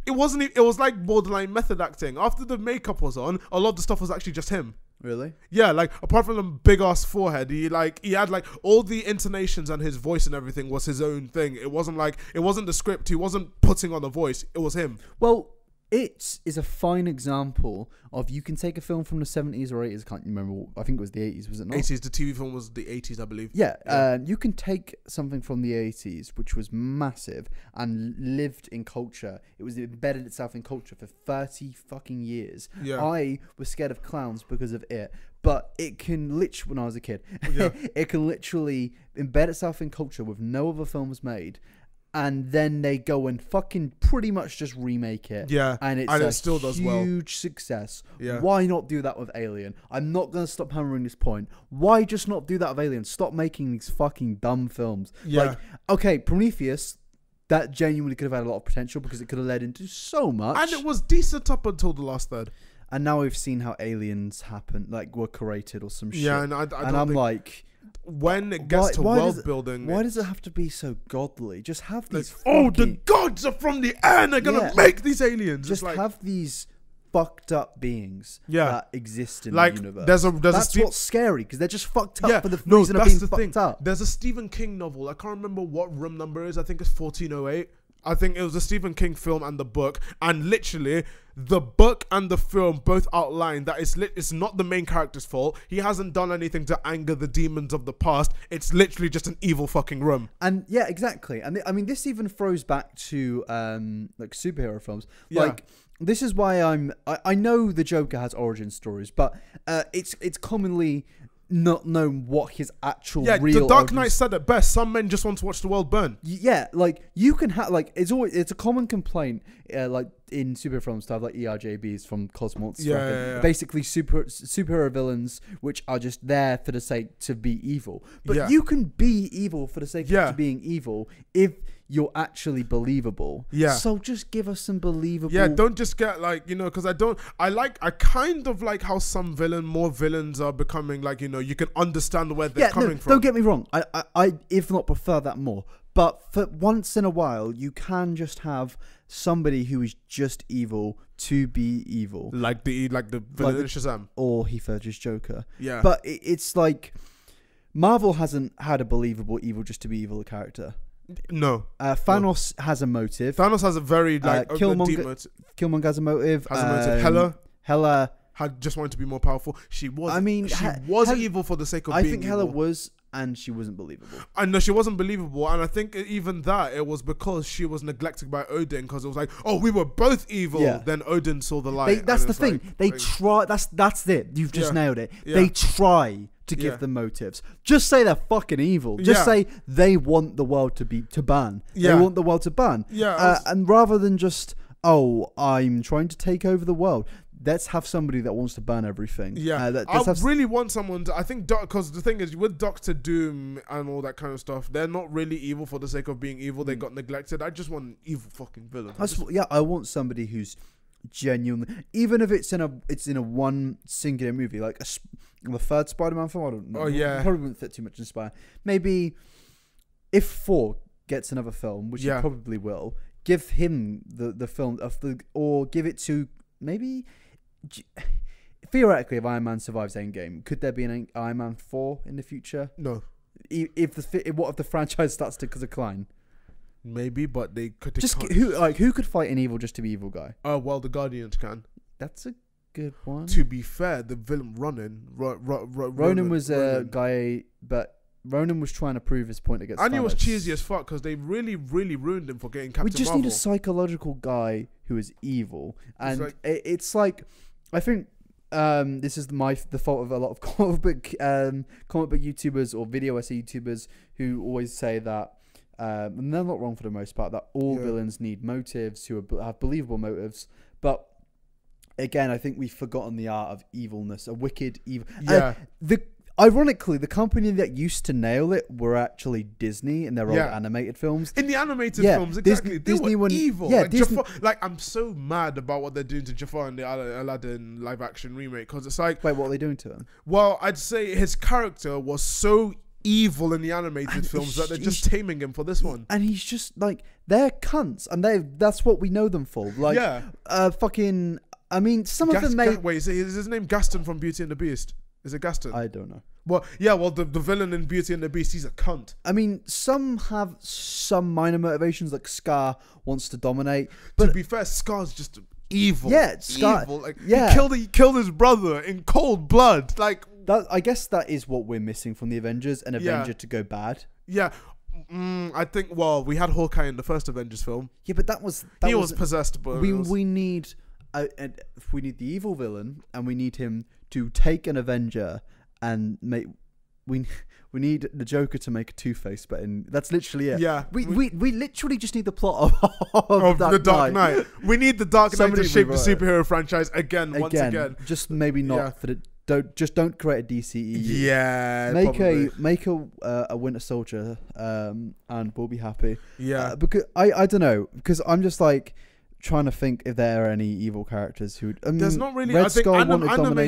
it was like borderline method acting. After the makeup was on, a lot of the stuff was actually just him. Really? Yeah, like apart from the big ass forehead, he had like all the intonations and his voice and everything was his own thing. It wasn't the script. He wasn't putting on a voice. It was him. Well, It is a fine example of, you can take a film from the 70s or 80s, I can't remember, I think it was the 80s, was it not? 80s, the TV film was the 80s, I believe. Yeah. You can take something from the 80s, which was massive and lived in culture. It was embedded itself in culture for 30 fucking years. Yeah. I was scared of clowns because of It. But it can literally, when I was a kid, it can literally embed itself in culture with no other films made. And then they go and fucking pretty much just remake it. Yeah. And it still does well. Huge success. Yeah. Why not do that with Alien? I'm not going to stop hammering this point. Why just not do that with Alien? Stop making these fucking dumb films. Yeah. Like, okay, Prometheus, that genuinely could have had a lot of potential because it could have led into so much. And it was decent up until the last third. And now we've seen how aliens happen, like were created or some shit. Yeah, and I'm like, when it gets to world building, why does it have to be so godly? Just have these. The gods are from the air and they're gonna make these aliens. Just have these fucked up beings that exist in the universe. That's what's scary, because they're just fucked up for the reason of being fucked up. There's a Stephen King novel. I can't remember what room number it is. I think it's 1408. I think it was a Stephen King film and the book, and literally the book and the film both outline that it's not the main character's fault. He hasn't done anything to anger the demons of the past. It's literally just an evil fucking room. And yeah, exactly. And I mean, this even throws back to like superhero films. Yeah. Like, this is why I know the Joker has origin stories, but it's commonly not known what his actual real. The Dark Knight said it best. Some men just want to watch the world burn. Yeah, like you can have like it's a common complaint like in superhero films to have like ERJBs from Cosmos. Basically superhero villains which are just there for the sake to be evil. But you can be evil for the sake of being evil if you're actually believable. Yeah. So just give us some believable. Yeah, don't just get like, because I kind of like how more villains are becoming like, you can understand where they're coming from. Don't get me wrong. I if not prefer that more. But for once in a while, you can just have somebody who is just evil to be evil. Like the villain in Shazam. Or Heath Ledger's Joker. Yeah. But it's like, Marvel hasn't had a believable evil just to be evil character. No. Thanos has a motive. Thanos has a very deep motive. Killmonger has a motive. Hela had just wanted to be more powerful. She was. I mean, she was evil for the sake of being evil. I think Hela was, and she wasn't believable. I know she wasn't believable, and I think even that it was because she was neglected by Odin, because it was like, oh, we were both evil. Yeah. Then Odin saw the light. That's the thing. They try. That's it. You've just nailed it. Yeah. They try to give them motives. Just say they're fucking evil. Just say they want the world to ban. They want the world to ban. Yeah. And rather than just, oh, I'm trying to take over the world. let's have somebody that wants to burn everything. Yeah, I really want someone to, I think, because the thing is, with Doctor Doom and all that kind of stuff, they're not really evil for the sake of being evil. They got neglected. I just want an evil fucking villain. I want somebody who's genuine, even if it's in a one singular movie, like the third Spider-Man film. I don't know. Oh yeah, probably wouldn't fit too much in Spider. Maybe if 4 gets another film, which he probably will, give him the film or give it to maybe. Theoretically, if Iron Man survives Endgame, could there be an Iron Man 4 in the future? No. What if the franchise starts to decline? Maybe, but they could just who could fight an evil just to be evil guy? Oh well, the Guardians can. That's a good one. To be fair, the villain Ronan was a guy, but Ronan was trying to prove his point against. And he was cheesy as fuck because they really, really ruined him for getting Captain Marvel. We just need a psychological guy who is evil, and it's like I think. This is the fault of a lot of comic book YouTubers or video essay YouTubers who always say that, and they're not wrong for the most part, that all villains need motives, who have believable motives. But again, I think we've forgotten the art of evilness, a wicked evil. Yeah. Ironically, the company that used to nail it were actually Disney in their old animated films. In the animated films, exactly. Disney were evil. Yeah, Jafar, I'm so mad about what they're doing to Jafar in the Aladdin live-action remake, because it's like... Wait, what are they doing to him? Well, I'd say his character was so evil in the animated films that they're just taming him for this one. And he's just, like, they're cunts, and that's what we know them for. Like, fucking... I mean, some of them may... Wait, is his name Gaston from Beauty and the Beast? Is it Gaston? I don't know. Well, yeah, the villain in Beauty and the Beast, he's a cunt. I mean, some have some minor motivations, like Scar wants to dominate. But to be fair, Scar's just evil. Yeah, Scar. Evil. Like, he killed his brother in cold blood. Like that. I guess that is what we're missing from the Avengers, an Avenger to go bad. Yeah. I think, we had Hawkeye in the first Avengers film. Yeah, but he was possessed. But we need the evil villain, and we need him to take an Avenger and make. We need the Joker to make a Two-Face, but that's literally it. Yeah, we literally just need the plot of the Dark Knight. We need the Dark Knight to shape the superhero franchise once again. Just maybe not for the. Don't create a DCEU. Yeah, make a Winter Soldier, and we'll be happy. Yeah, because I don't know, because I'm just like trying to think if there are any evil characters who. There's not really. Red I think Skull anime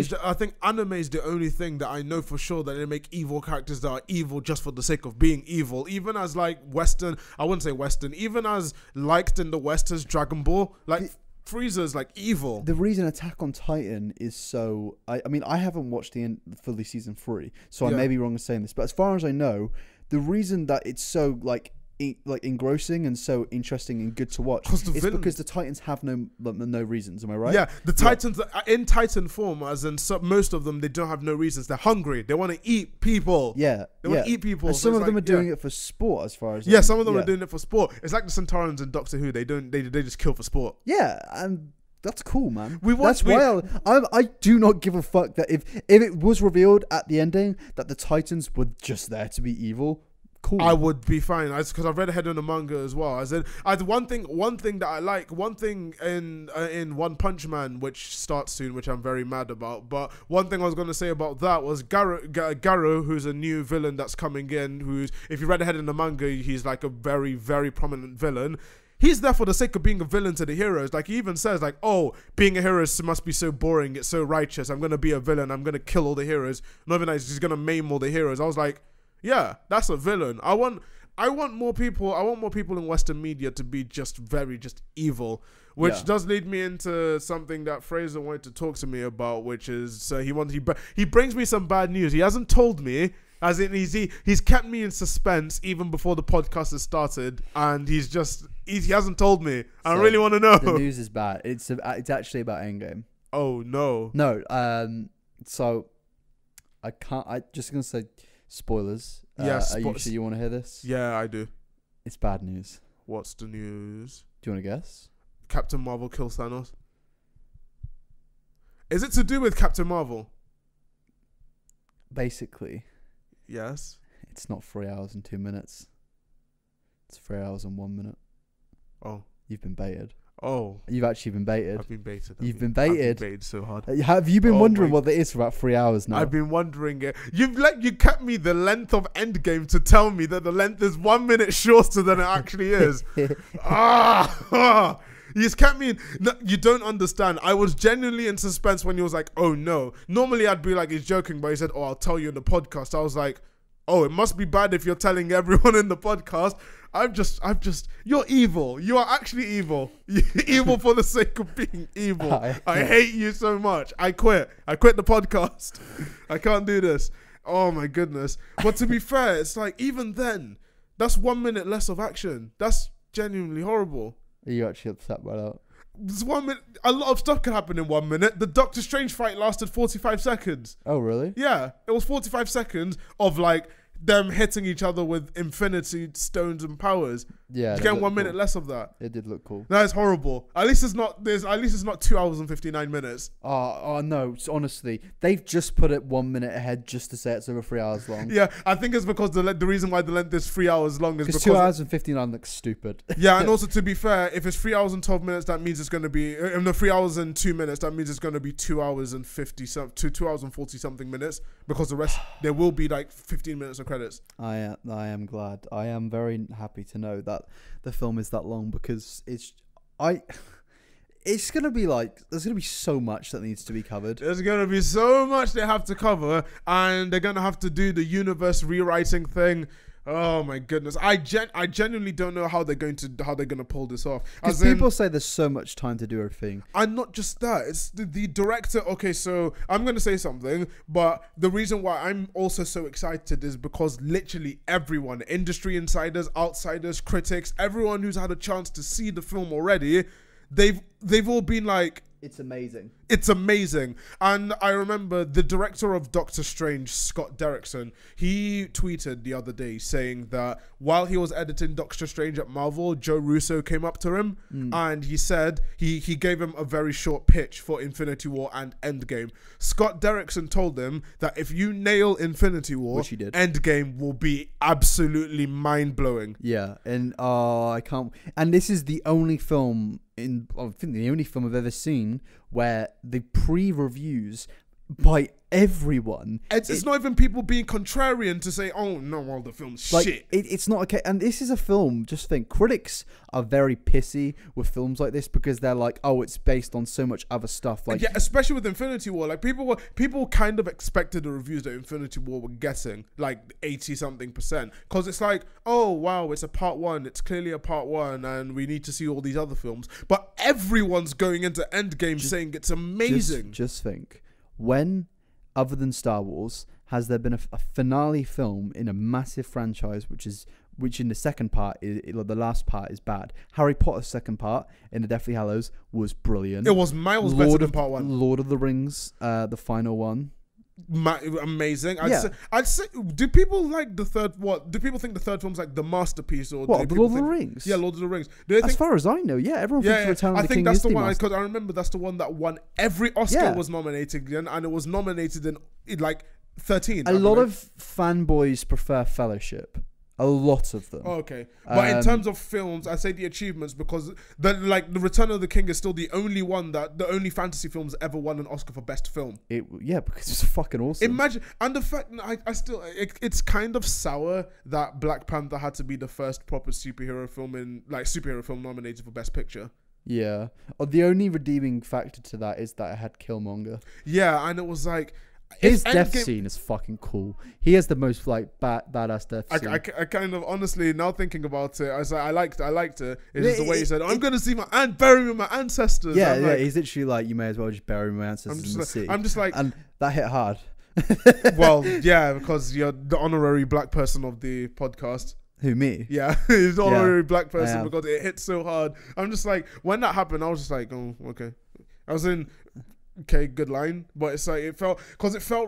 is the only thing that I know for sure that they make evil characters that are evil just for the sake of being evil. Even as like Western, I wouldn't say Western. Even as liked in the West as Dragon Ball, like. Frieza's like evil. The reason Attack on Titan is so... I mean, I haven't watched the fully season 3, so I may be wrong in saying this, but as far as I know, the reason that it's so like engrossing and so interesting and good to watch is because the Titans have no reasons. Am I right? Yeah, the Titans in Titan form, as in most of them, they don't have no reasons. They're hungry. They want to eat people. Yeah, they want to eat people. And some of them are doing it for sport, as far as some of them are doing it for sport. It's like the Centaurans in Doctor Who. They just kill for sport. Yeah, and that's cool, man. That's why I do not give a fuck that if it was revealed at the ending that the Titans were just there to be evil. Cool. I would be fine because I've read ahead in the manga as well. One thing that I like, one thing in One Punch Man, which starts soon, which I'm very mad about. But one thing I was going to say about that was Garo, who's a new villain that's coming in. Who's, if you read ahead in the manga, he's like a very, very prominent villain. He's there for the sake of being a villain to the heroes. Like, he even says, like, oh, being a hero must be so boring. It's so righteous. I'm going to be a villain. I'm going to kill all the heroes. Not even that, he's going to maim all the heroes. I was like, yeah, that's a villain. I want more people. I want more people in Western media to be just evil, which does lead me into something that Fraser wanted to talk to me about, which is he brings me some bad news. He hasn't told me, as in he's kept me in suspense even before the podcast has started, and he hasn't told me. I really want to know. The news is bad. It's actually about Endgame. Oh no. So I can't. I just gonna say. Spoilers. Yes. Are you sure you want to hear this? Yeah, I do. It's bad news. What's the news? Do you want to guess? Captain Marvel kills Thanos. Is it to do with Captain Marvel? Basically. Yes. It's not 3 hours and 2 minutes. It's 3 hours and 1 minute. Oh. You've been baited. Oh, You've actually been baited. I've been baited. You've been baited. I've been baited so hard. Have you been wondering what it is for about 3 hours now? I've been wondering it. You kept me the length of Endgame to tell me that the length is 1 minute shorter than it actually is. You just kept me in. No, you don't understand. I was genuinely in suspense when he was like, oh no. Normally I'd be like, he's joking, but he said, oh, I'll tell you in the podcast. I was like, oh, it must be bad if you're telling everyone in the podcast. You're evil. You are actually evil. You're evil for the sake of being evil. I hate you so much. I quit the podcast. I can't do this. Oh my goodness. But to be fair, it's like, even then, that's 1 minute less of action. That's genuinely horrible. Are you actually upset by that? It's 1 minute. A lot of stuff can happen in 1 minute. The Doctor Strange fight lasted 45 seconds. Oh, really? Yeah. It was 45 seconds of like them hitting each other with infinity stones and powers. Yeah. You get 1 minute less of that. It did look cool. That is horrible. At least it's not 2 hours and 59 minutes. Oh no, honestly. They've just put it 1 minute ahead just to say it's over 3 hours long. Yeah, I think it's because the reason why the length is 3 hours long is because 2 hours and 59 looks stupid. Yeah, and also to be fair, if it's 3 hours and 12 minutes, that means it's going to be 3 hours and 2 minutes. That means it's going to be 2 hours and 2 hours and 40 something minutes, because the rest there will be like 15 minutes of credits. I am glad. I am very happy to know that the film is that long, because it's gonna be like, there's gonna be so much that needs to be covered. There's gonna be so much they have to cover, and they're gonna have to do the universe rewriting thing. Oh my goodness! I genuinely don't know how they're gonna pull this off. Because people say there's so much time to do everything, and not just that. It's the director. Okay, so I'm gonna say something, but the reason why I'm also so excited is because literally everyone, industry insiders, outsiders, critics, everyone who's had a chance to see the film already, they've all been like, it's amazing. It's amazing. And I remember the director of Doctor Strange, Scott Derrickson, he tweeted the other day saying that while he was editing Doctor Strange at Marvel, Joe Russo came up to him and he said he gave him a very short pitch for Infinity War and Endgame. Scott Derrickson told him that if you nail Infinity War, which he did, Endgame will be absolutely mind-blowing. Yeah, and I can't. And this is the only film I think the only film I've ever seen where the pre-reviews by everyone, it's not even people being contrarian to say, oh no, well, the film's like, shit. It's not okay. And this is a film, just think, critics are very pissy with films like this because they're like, oh, it's based on so much other stuff. Like, yeah, especially with Infinity War, like people kind of expected the reviews that Infinity War were getting, like 80-something%, because it's like, oh wow, it's a part one, it's clearly a part one, and we need to see all these other films. But everyone's going into Endgame saying it's amazing. Just think, when, other than Star Wars, has there been a finale film in a massive franchise which in the second part, the last part is bad? Harry Potter's second part in the Deathly Hallows was brilliant. It was miles better than part one. Lord of the Rings, the final one. Amazing. I'd say. Do people like the third? What do people think the third film's like the masterpiece? Or what, the Lord of the Rings? Yeah, Lord of the Rings. As far as I know, yeah, everyone thinks Return of the King is the one, because I remember that's the one that won every Oscar was nominated in, and it was nominated in like 13. A lot of fanboys prefer Fellowship. A lot of them. Oh, okay. But in terms of films, I say the achievements, because the Return of the King is still the only fantasy films ever won an Oscar for best film. Because it's fucking awesome. Imagine, and the fact it's kind of sour that Black Panther had to be the first proper superhero film nominated for best picture. Yeah. The only redeeming factor to that is that it had Killmonger. Yeah, and it was like, his death scene is fucking cool. He has the most like badass death scene. I kind of, honestly, now thinking about it, I was like, I liked it. It's just the way he said, I'm going to see bury me with my ancestors. Yeah, he's literally like, you may as well just bury my ancestors in the sea. I'm just like, and that hit hard. Well, yeah, because you're the honorary black person of the podcast. Who, me? Yeah, he's the honorary black person because it hit so hard. I'm just like, when that happened, I was just like, oh, okay. I was in, okay, good line, but it's like, it felt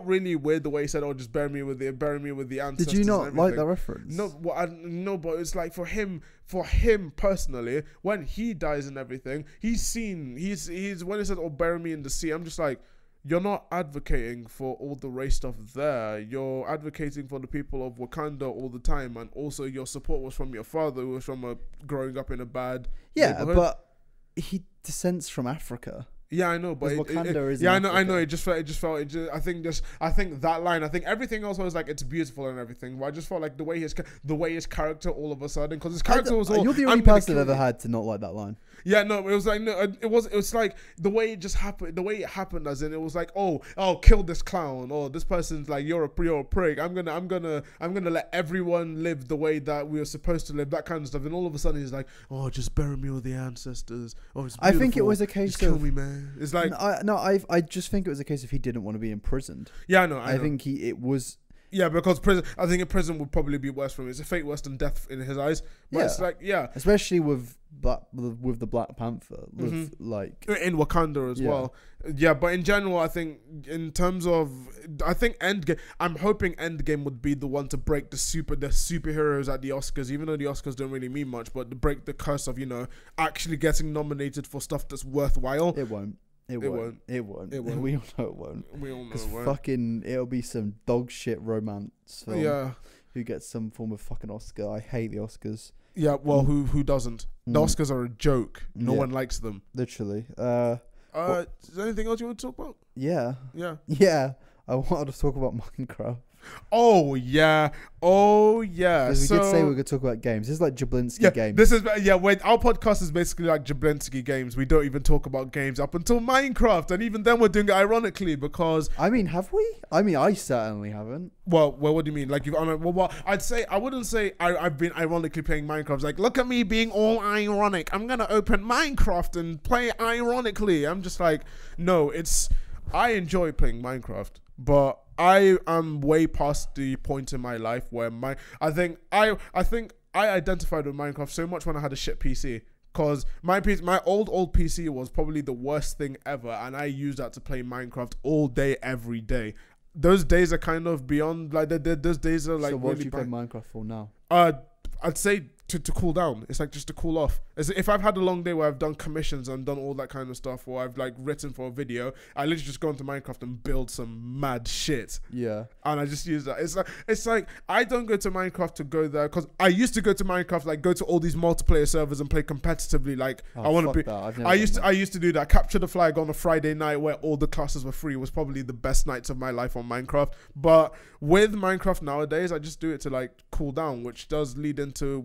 really weird the way he said, "Oh, just bury me with the ancestors." Did you not like that reference? No, no, but it's like for him personally, when he dies and everything, he's when he said, "Oh, bury me in the sea," I'm just like, you're not advocating for all the race stuff there. You're advocating for the people of Wakanda all the time, and also your support was from your father, who was from growing up in a bad neighborhood. But he descends from Africa. Yeah, I know, but Wakanda is. Yeah, I know. It just felt. I think that line. I think everything else was like it's beautiful and everything. But I just felt like the way his character all of a sudden, because his character was all. You're the only person I've ever had to not like that line. Yeah, no, it was like no, it was like the way it just happened. The way it happened, as in it was like, oh, kill this clown, or this person's like you're a prig. I'm gonna let everyone live the way that we were supposed to live. That kind of stuff. And all of a sudden he's like, oh, just bury me with the ancestors. Oh, it's beautiful. I think it was a case just kill me, man. It's like I just think it was a case of he didn't want to be imprisoned. Yeah, no, I think it was. Yeah, because prison. I think in prison would probably be worse for him. It's a fate worse than death in his eyes. But it's like especially with the Black Panther, like in Wakanda as well. Yeah, but in general, I think in terms of, I think Endgame. I'm hoping Endgame would be the one to break the superheroes at the Oscars, even though the Oscars don't really mean much, but to break the curse of actually getting nominated for stuff that's worthwhile. It won't. It won't. We all know it won't. We all know because it won't. Fucking, it'll be some dog shit romance film. Yeah. Who gets some form of fucking Oscar? I hate the Oscars. Yeah. Well, who doesn't? The Oscars are a joke. No one likes them. Literally. Is there anything else you want to talk about? Yeah. Yeah. Yeah. I wanted to talk about Minecraft. Oh yeah. Because we did say we were gonna talk about games. This is like Jablinski games. This is wait. Our podcast is basically like Jablinski games. We don't even talk about games up until Minecraft, and even then we're doing it ironically because. I mean, have we? I mean, I certainly haven't. Well, what do you mean? Like you've? I'd say I wouldn't say I've been ironically playing Minecraft. Like, look at me being all ironic. I'm gonna open Minecraft and play ironically. I'm just like, no. I enjoy playing Minecraft, but I am way past the point in my life where I think I identified with Minecraft so much when I had a shit PC. Cause my old PC was probably the worst thing ever, and I used that to play Minecraft all day, every day. Those days are kind of beyond. Like those days are like. So what really do you play Minecraft for now? I'd say to cool down. It's like just to cool off. If I've had a long day where I've done commissions and done all that kind of stuff, or I've like written for a video, I literally just go into Minecraft and build some mad shit. Yeah. And I just use that. It's like I don't go to Minecraft to go there because I used to go to Minecraft, like go to all these multiplayer servers and play competitively. Like I want to be. I used to do that. Capture the Flag on a Friday night where all the classes were free was probably the best nights of my life on Minecraft. But with Minecraft nowadays, I just do it to like cool down, which does lead into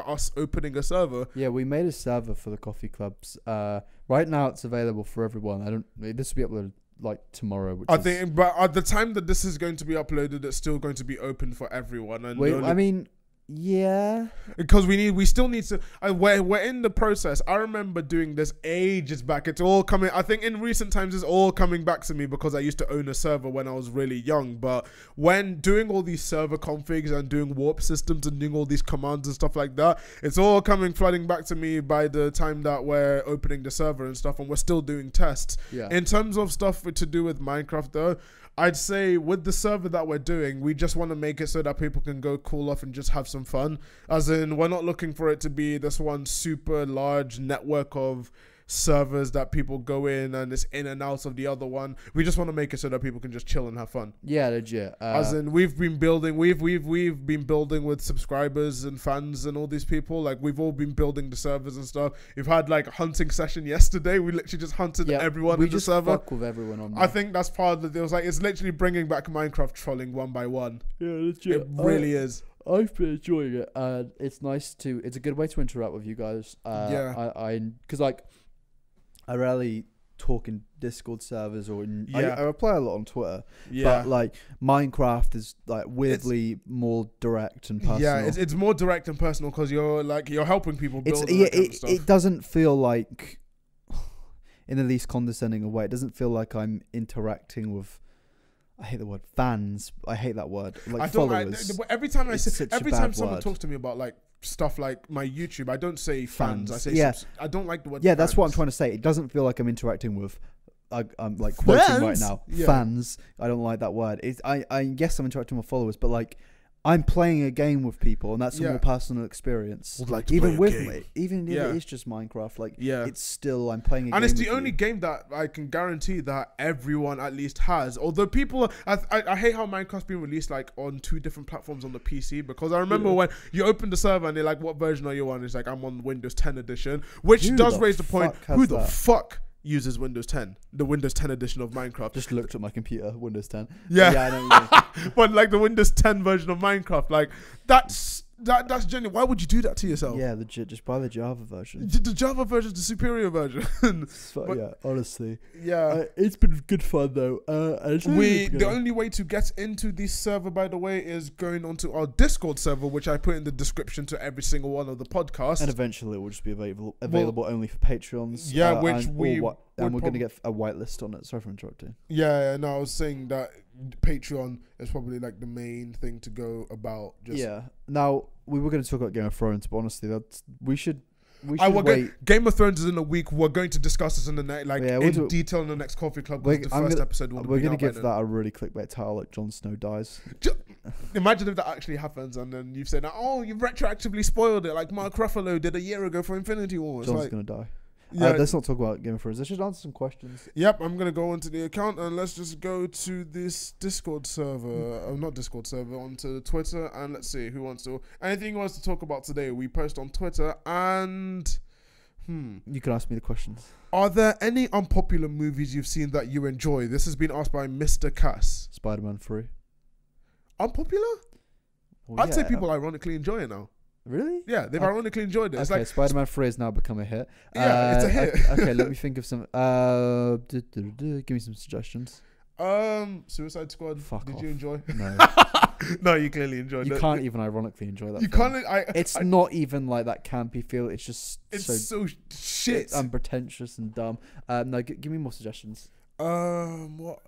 us opening a server. Yeah, we made a server for the coffee clubs. Right now it's available for everyone. This will be uploaded like tomorrow. I think, but at the time that this is going to be uploaded, it's still going to be open for everyone. And yeah, because we still need to. We're in the process. I remember doing this ages back. It's all coming. I think in recent times it's all coming back to me because I used to own a server when I was really young. But when doing all these server configs and doing warp systems and doing all these commands and stuff like that, it's all flooding back to me by the time that we're opening the server and stuff, and we're still doing tests. Yeah. In terms of stuff to do with Minecraft, though, I'd say with the server that we're doing, we just want to make it so that people can go cool off and just have some fun. As in, we're not looking for it to be this one super large network of servers that people go in and it's in and out of the other one. We just want to make it so that people can just chill and have fun. Yeah, legit. As in, we've been building with subscribers and fans and all these people. Like we've all been building the servers and stuff. We've had like a hunting session yesterday. We literally just hunted everyone in the server. We just fuck with everyone on there. I think that's part of the deal. It's literally bringing back Minecraft trolling one by one. Yeah, legit. It really is. I've been enjoying it, and it's a good way to interact with you guys. Because I rarely talk in Discord servers or I reply a lot on Twitter. Yeah. But like Minecraft is like weirdly more direct and personal. Yeah, it's more direct and personal because you're helping people build. It doesn't feel like, in the least condescending a way, it doesn't feel like I'm interacting with. I hate the word fans. I hate that word. Like followers. Every time someone talks to me about like stuff like my YouTube, I don't say fans. I say I don't like the word. Yeah, fans. That's what I'm trying to say. It doesn't feel like I'm interacting with. I'm like quoting right now. Yeah. Fans. I don't like that word. I guess I'm interacting with followers, but like I'm playing a game with people, and that's a more personal experience. Would like to even play a with game. me, even if it is just Minecraft, like it's still I'm playing a game. And it's the only game that I can guarantee that everyone at least has. Although people, I hate how Minecraft's been released like on 2 different platforms on the PC, because I remember when you open the server and they're like, "What version are you on?" It's like, "I'm on Windows 10 edition," which does raise the point: who the fuck uses Windows 10, the Windows 10 edition of Minecraft? Just looked at my computer, Windows 10. Yeah, I know what you mean. But like the Windows 10 version of Minecraft, like that's genuine. Why would you do that to yourself? Yeah, legit. Just buy the Java version. The Java version is the superior version. Honestly. Yeah, it's been good fun though. The only way to get into this server, by the way, is going onto our Discord server, which I put in the description to every single one of the podcasts. And eventually it will just be available only for Patreons. Yeah, and we're going to get a whitelist on it. Sorry for interrupting. Yeah, no, I was saying that Patreon is probably like the main thing to go about. Now we were going to talk about Game of Thrones, but honestly, we should wait. Game of Thrones is in a week. We're going to discuss this in the next, in detail in the next Coffee Club. The first episode we're going to give that a really clickbait title, like Jon Snow dies. Imagine if that actually happens, and then you've said, "Oh, you've retroactively spoiled it," like Mark Ruffalo did a year ago for Infinity War. Jon's going to die. Let's not talk about Game of Thrones. Let's just answer some questions. Yep, I'm going to go onto the account and let's just go to this Discord server. Not Discord server, onto Twitter, and let's see who wants to. Anything you want us to talk about today, we post on Twitter. And you can ask me the questions. Are there any unpopular movies you've seen that you enjoy? This has been asked by Mr. Cass. Spider-Man 3. Unpopular? I'd say people ironically enjoy it now. Really? Yeah, they've ironically enjoyed it. It's okay, like Spider-Man 3 has now become a hit. Yeah, it's a hit. Okay, let me think of some. Give me some suggestions. Suicide Squad. Fuck Did off. you enjoy? No. No, you clearly enjoyed it. You can't even ironically enjoy that. You film. can't. It's not even like that campy feel. It's just so shit. It's unpretentious and dumb. No, give me more suggestions. What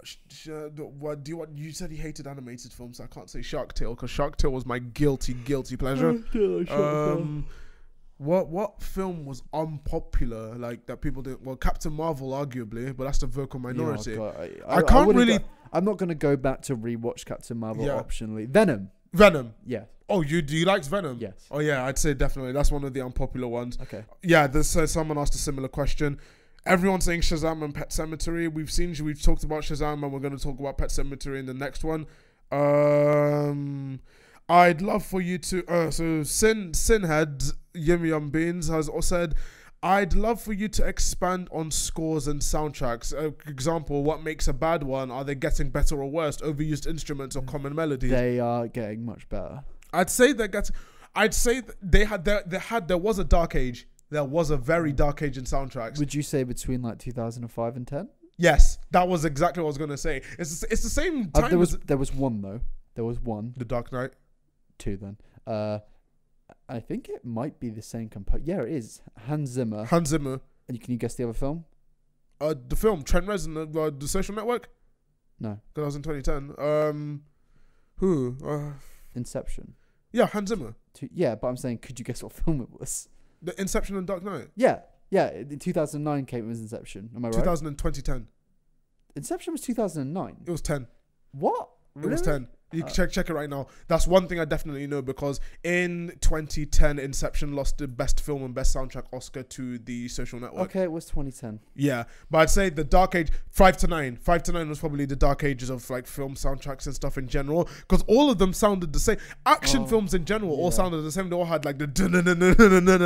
do you want? You said he hated animated films, so I can't say Shark Tale because Shark Tale was my guilty pleasure. What film was unpopular like that people didn't? Well, Captain Marvel arguably, but that's the vocal minority. I can't really. I'm not gonna go back to rewatch Captain Marvel optionally. Venom. Yeah. Oh, do you liked Venom? Yes. Oh yeah, I'd say definitely. That's one of the unpopular ones. Okay. Yeah. Someone asked a similar question. Everyone's saying Shazam and Pet Sematary. We've talked about Shazam and we're going to talk about Pet Sematary in the next one. I'd love for you to. So Sinhead Yum Yum Beans has said, I'd love for you to expand on scores and soundtracks. Example, what makes a bad one? Are they getting better or worse? Overused instruments or common melodies? They are getting much better. I'd say there was a dark age. There was a very dark age in soundtracks. Would you say between like 2005 and 10? Yes, that was exactly what I was going to say. It's the same time. There was one though. There was one. The Dark Knight. 2 then. I think it might be the same composer. Yeah, it is. Hans Zimmer. And can you guess the other film? The film Trent Reznor, The Social Network. No. That was in 2010. Who? Inception. Yeah, Hans Zimmer. Yeah, but I'm saying, could you guess what film it was? The Inception and Dark Knight. Yeah. In 2009 came as Inception. Am I right? 2010. Inception was 2009. It was 10. What? Really? It was 10. You can check it right now. That's one thing I definitely know because in 2010, Inception lost the Best Film and Best Soundtrack Oscar to The Social Network. Okay, it was 2010. Yeah, but I'd say the Dark Age, 5 to 9. 5 to 9 was probably the dark ages of like film soundtracks and stuff in general because all of them sounded the same. Action films in general all sounded the same. They all had like the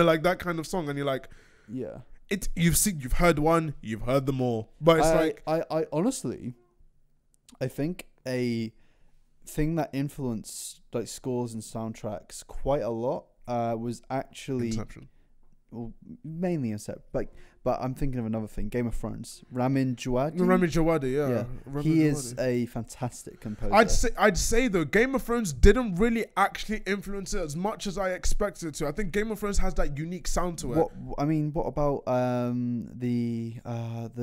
like that kind of song, and you're like, yeah. You've heard one, you've heard them all, but it's I honestly, I think a thing that influenced like scores and soundtracks quite a lot was actually Inception. Well, mainly Inception, but I'm thinking of another thing. Game of Thrones. Ramin Djawadi. He is a fantastic composer. I'd say though, Game of Thrones didn't really actually influence it as much as I expected it to. I think Game of Thrones has that unique sound to it. What about the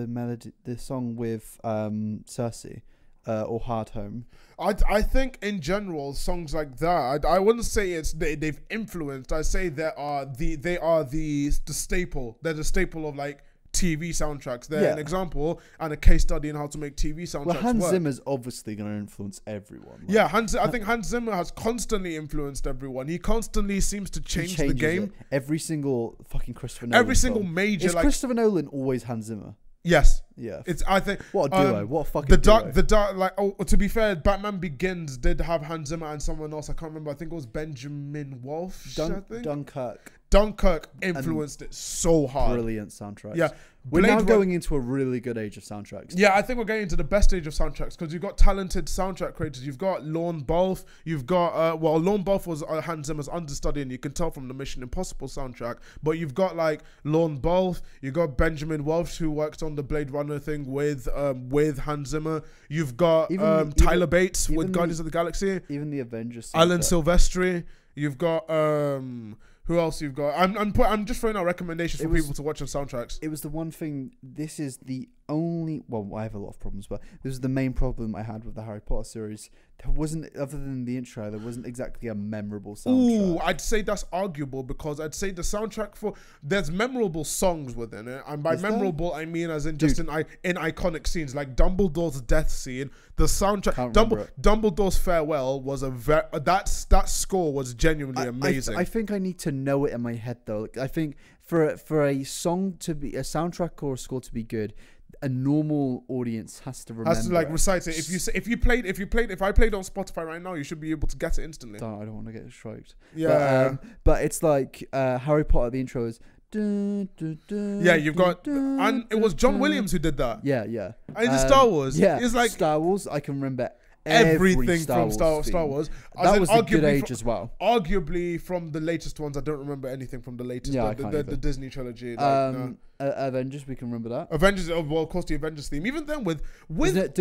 melody, the song with Cersei? Or Hard Home. I think in general songs like that, I wouldn't say they've influenced. I say they are the staple. They're the staple of like TV soundtracks. They're Yeah. an example and a case study in how to make TV soundtracks Well, Hans work. Zimmer's obviously going to influence everyone. Like, Yeah, I think Hans Zimmer has constantly influenced everyone. He constantly seems to change the game. it. Every single fucking Christopher Nolan Every single film. major, Is like Christopher Nolan always Hans Zimmer? yes, Yeah. it's. I think What a duo. What a fucking duo. the dark. Like, oh, to be fair, Batman Begins did have Hans Zimmer and someone else. I can't remember. I think it was Benjamin Wolf. I think Dunkirk influenced it so hard. Brilliant soundtracks. Yeah. We're now going into a really good age of soundtracks. Yeah, I think we're getting into the best age of soundtracks because you've got talented soundtrack creators. You've got Lorne Balfe. You've got Lorne Balfe was Hans Zimmer's understudy, and you can tell from the Mission Impossible soundtrack. But you've got like Lorne Balfe. You've got Benjamin Welsh, who worked on the Blade Runner thing with Hans Zimmer. You've got Tyler Bates with Guardians of the Galaxy. Even the Avengers. Alan Silvestri. You've got who else you've got? I'm just throwing out recommendations for people to watch on soundtracks. It was the one thing. This is the only. Well, I have a lot of problems, but this was the main problem I had with the Harry Potter series. There wasn't, other than the intro, there wasn't exactly a memorable soundtrack. Ooh, I'd say that's arguable because I'd say the soundtrack there's memorable songs within it, and by memorable I mean as in just in iconic scenes like Dumbledore's death scene. The soundtrack, Dumbledore's farewell was that score was genuinely amazing. I think I need to know it in my head though. I think for a song to be a soundtrack or a score to be good, a normal audience has to remember. Has to like recite it. If I played on Spotify right now, you should be able to get it instantly. I don't want to get striked. Yeah, but it's like Harry Potter. The intro is. Yeah, you've got, and it was John Williams who did that. Yeah. And in Star Wars, it's like Star Wars. I can remember everything from Star Wars. That was a good age as well. Arguably from the latest ones, I don't remember anything from the latest. Yeah, the Disney trilogy. Avengers, we can remember that. Avengers, well, of course, the Avengers theme. Even then, with it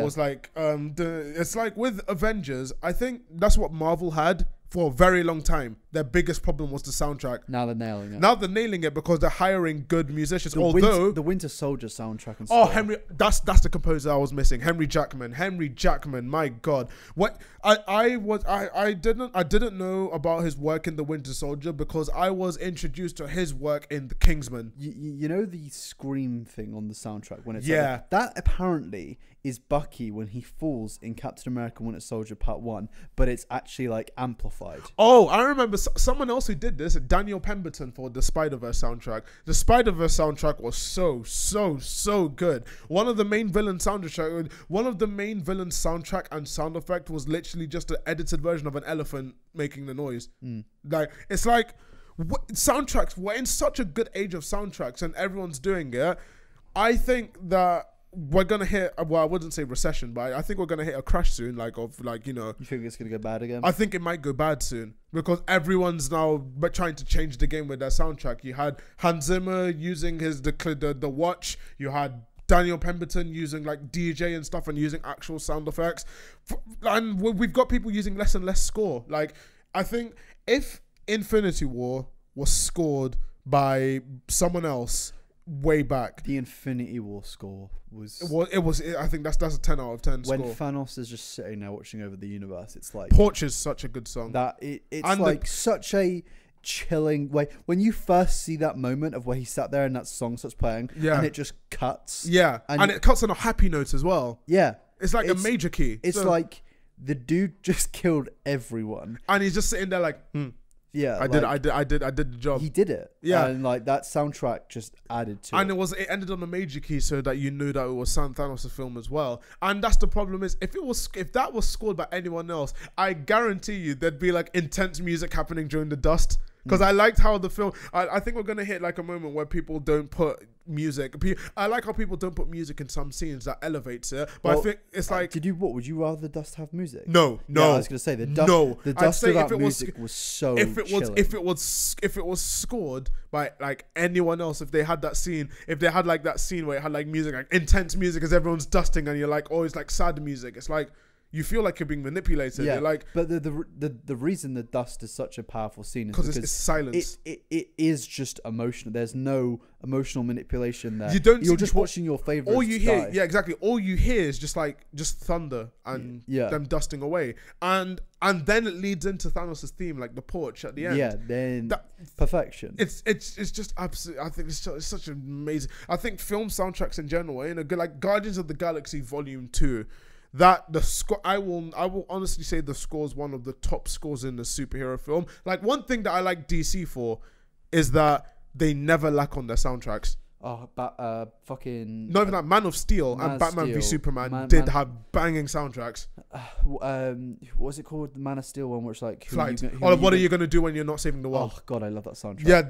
was like it's like with Avengers. I think that's what Marvel had for a very long time. Their biggest problem was the soundtrack. Now they're nailing it. Now they're nailing it because they're hiring good musicians. The Winter Soldier soundtrack and stuff. That's the composer I was missing. Henry Jackman. My God, what I didn't know about his work in the Winter Soldier because I was introduced to his work in the Kingsman. You know the scream thing on the soundtrack when it's that apparently is Bucky when he falls in Captain America Winter Soldier Part 1, but it's actually like amplified. Oh, I remember someone else who did this, Daniel Pemberton, for the Spider-Verse soundtrack. The Spider-Verse soundtrack was so good. One of the main villain soundtrack and sound effect was literally just an edited version of an elephant making the noise. Like, it's like soundtracks, we're in such a good age of soundtracks and everyone's doing it. I think that we're gonna hit, well, I wouldn't say recession, but I think we're gonna hit a crash soon. You think it's gonna go bad again? I think it might go bad soon because everyone's now trying to change the game with their soundtrack. You had Hans Zimmer using the watch. You had Daniel Pemberton using like DJ and stuff and using actual sound effects, and we've got people using less and less score. Like, I think if Infinity War was scored by someone else way back, the Infinity War score was. I think that's a 10 out of 10 when score. When Thanos is just sitting there watching over the universe, it's like Porch is such a good song. It's like such a chilling way when you first see that moment of where he sat there and that song starts playing, and it just cuts. Yeah, and it cuts on a happy note as well. Yeah, it's like a major key. It's like the dude just killed everyone, and he's just sitting there like. Yeah, I did the job. He did it. Yeah, and like that soundtrack just added to it. And it ended on a major key so that you knew that it was Sam Thanos' film as well. And that's the problem is if that was scored by anyone else, I guarantee you there'd be like intense music happening during the dust. Because I liked how the film. I think we're gonna hit like a moment where people don't put music. I like how people don't put music in some scenes that elevates it. But I think it's like. Would you rather the dust have music? No. Yeah, I was gonna say the dust. No, the dust without music was so. If it was scored by like anyone else, if they had that scene, where it had like music, like intense music, as everyone's dusting, and you're like, oh, it's like sad music. It's like. You feel like you're being manipulated. Yeah, you're like, but the reason the dust is such a powerful scene is because it's silence. It is just emotional. There's no emotional manipulation there. You're just watching your favorite. All you hear, yeah, exactly. All you hear is just thunder and them dusting away, and then it leads into Thanos' theme, like the porch at the end. Yeah, then perfection. It's just absolute. I think it's such an amazing. I think film soundtracks in general, in a good, like Guardians of the Galaxy Volume 2. That the score, I will honestly say the score is one of the top scores in the superhero film. Like, one thing that I like DC for is that they never lack on their soundstracks. Oh, fucking. Not even that. Man of Steel and Batman v Superman did have banging soundtracks. What was it called? The Man of Steel one, where it's like, Flight. What are you gonna do when you're not saving the world? Oh God, I love that soundtrack. Yeah,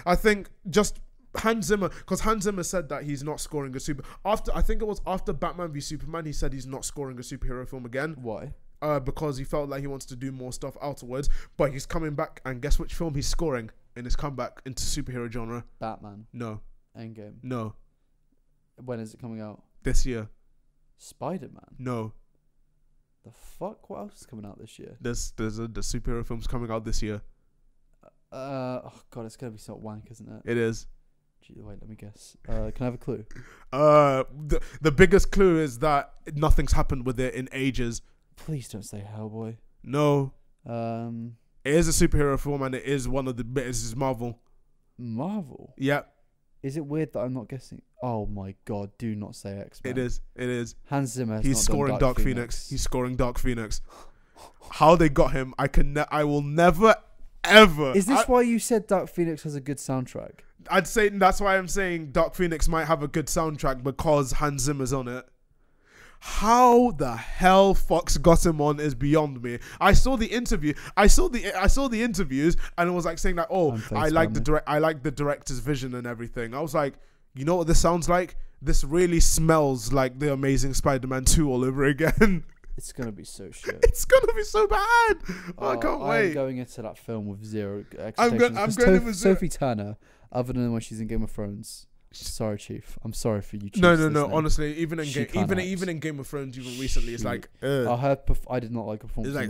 I think just Hans Zimmer, because Hans Zimmer said that he's not scoring I think it was after Batman v Superman, he said he's not scoring a superhero film again. Why? Because he felt like he wants to do more stuff afterwards. But he's coming back, and guess which film he's scoring in his comeback into superhero genre? Batman. No. Endgame. No. When is it coming out? This year. Spider-Man. No. The fuck? What else is coming out this year? The superhero film's coming out this year. Oh God, it's gonna be so wank, isn't it? It is. Wait, let me guess. Can I have a clue? The biggest clue is that nothing's happened with it in ages. Please don't say Hellboy. No. It is a superhero film, and it is one of the bits. Is Marvel. Marvel. Yeah. Is it weird that I'm not guessing? Oh my God! Do not say X-Men. It is. Hans Zimmer. He's scoring Dark Phoenix. He's scoring Dark Phoenix. How they got him, I will never ever. Is this why you said Dark Phoenix has a good soundtrack? I'd say that's why I'm saying Dark Phoenix might have a good soundtrack, because Hans Zimmer's on it. How the hell Fox got him on is beyond me. I saw the interview. I saw the interviews, and it was like saying that, I like the director's vision and everything. I was like, you know what this sounds like? This really smells like the Amazing Spider-Man 2 all over again. It's gonna be so shit. It's gonna be so bad. I can't wait. I'm going into that film with zero expectations. I'm going with Sophie Turner, other than when she's in Game of Thrones. Sorry, Chief. I'm sorry for you. Chiefs No. Honestly, even in Game of Thrones, even recently, it's like. I did not like her performance. It's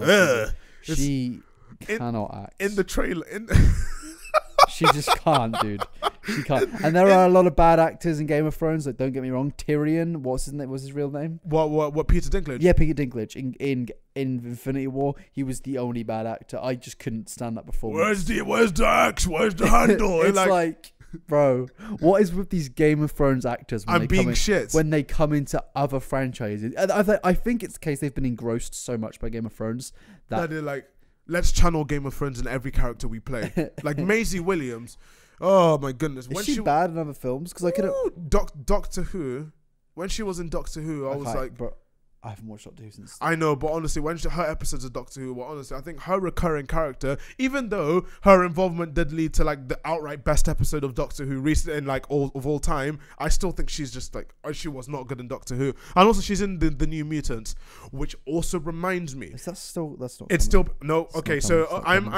like. She cannot act in the trailer. She just can't, dude. She can't. And there are a lot of bad actors in Game of Thrones. Like, don't get me wrong. Tyrion, what's his name? What's his real name? What? Peter Dinklage. Yeah, Peter Dinklage. In Infinity War, he was the only bad actor. I just couldn't stand that performance. Where's the axe? Where's the handle? It's like, bro, what is with these Game of Thrones actors when they come into other franchises? I think it's the case they've been engrossed so much by Game of Thrones that they're like, let's channel Game of Thrones in every character we play. Like Maisie Williams. Oh my goodness. Is she bad in other films? Because I could Doctor Who. When she was in Doctor Who, I was like, bro, I haven't watched Doctor Who since. I know, but honestly, her episodes of Doctor Who were honestly, I think her recurring character, even though her involvement did lead to like the outright best episode of Doctor Who recently in like all time, I still think she's just like, she was not good in Doctor Who. And also she's in the New Mutants, which also reminds me. Is that still? That's not. It's coming. Still no. It's okay, so I'm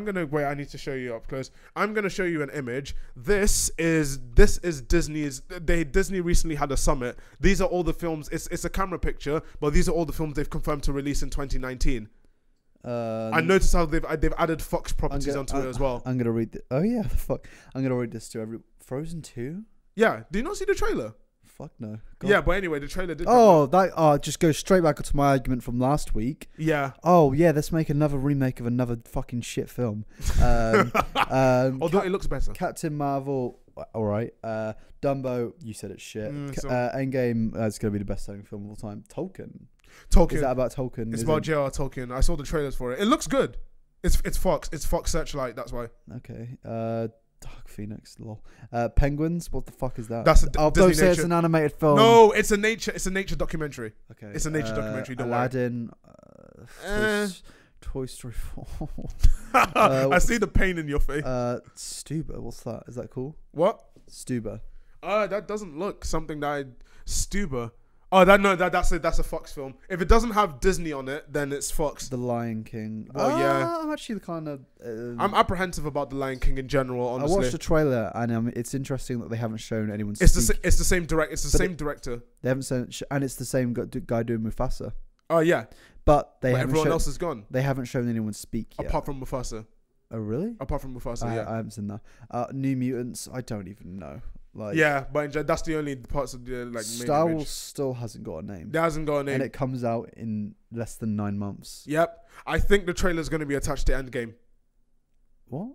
gonna wait. I need to show you up close. I'm gonna show you an image. This is Disney's. Disney recently had a summit. These are all the films. It's a camera picture. But these are all the films they've confirmed to release in 2019. I noticed how they've added Fox properties onto it as well. I'm gonna read. Oh yeah, fuck. I'm gonna read this to Frozen 2. Yeah. Do you not see the trailer? Fuck no. God. Yeah, but anyway, the trailer did. Just go straight back to my argument from last week. Yeah. Oh yeah, let's make another remake of another fucking shit film. Although it looks better. Captain Marvel. All right. Dumbo, you said it's shit. Endgame is going to be the best-selling film of all time. Tolkien. Is that about Tolkien? It's about J.R.R. Tolkien. I saw the trailers for it. It looks good. It's Fox. It's Fox Searchlight. That's why. Okay. Dark Phoenix. Lol. Penguins. What the fuck is that? That's Disney nature. It's an animated film. No, it's a nature documentary. Okay. It's a nature documentary. Don't Aladdin. Toy Story 4. I see the pain in your face. Stuber. What's that? Is that cool? What? Stuber. That doesn't look something that Stuber. Oh, that's a Fox film. If it doesn't have Disney on it, then it's Fox. The Lion King. Well, yeah. I'm actually kind of. I'm apprehensive about The Lion King in general. Honestly, I watched the trailer and it's interesting that they haven't shown anyone. It's the same director. They haven't shown, and it's the same guy doing Mufasa. Oh yeah. But everyone else is gone. They haven't shown anyone speak yet. Apart from Mufasa. Oh really? Apart from Mufasa, yeah. I haven't seen that. New Mutants, I don't even know. Like, yeah, but that's the only parts of the like. Star Wars still hasn't got a name. It hasn't got a name, and it comes out in less than 9 months. Yep, I think the trailer's going to be attached to Endgame. What?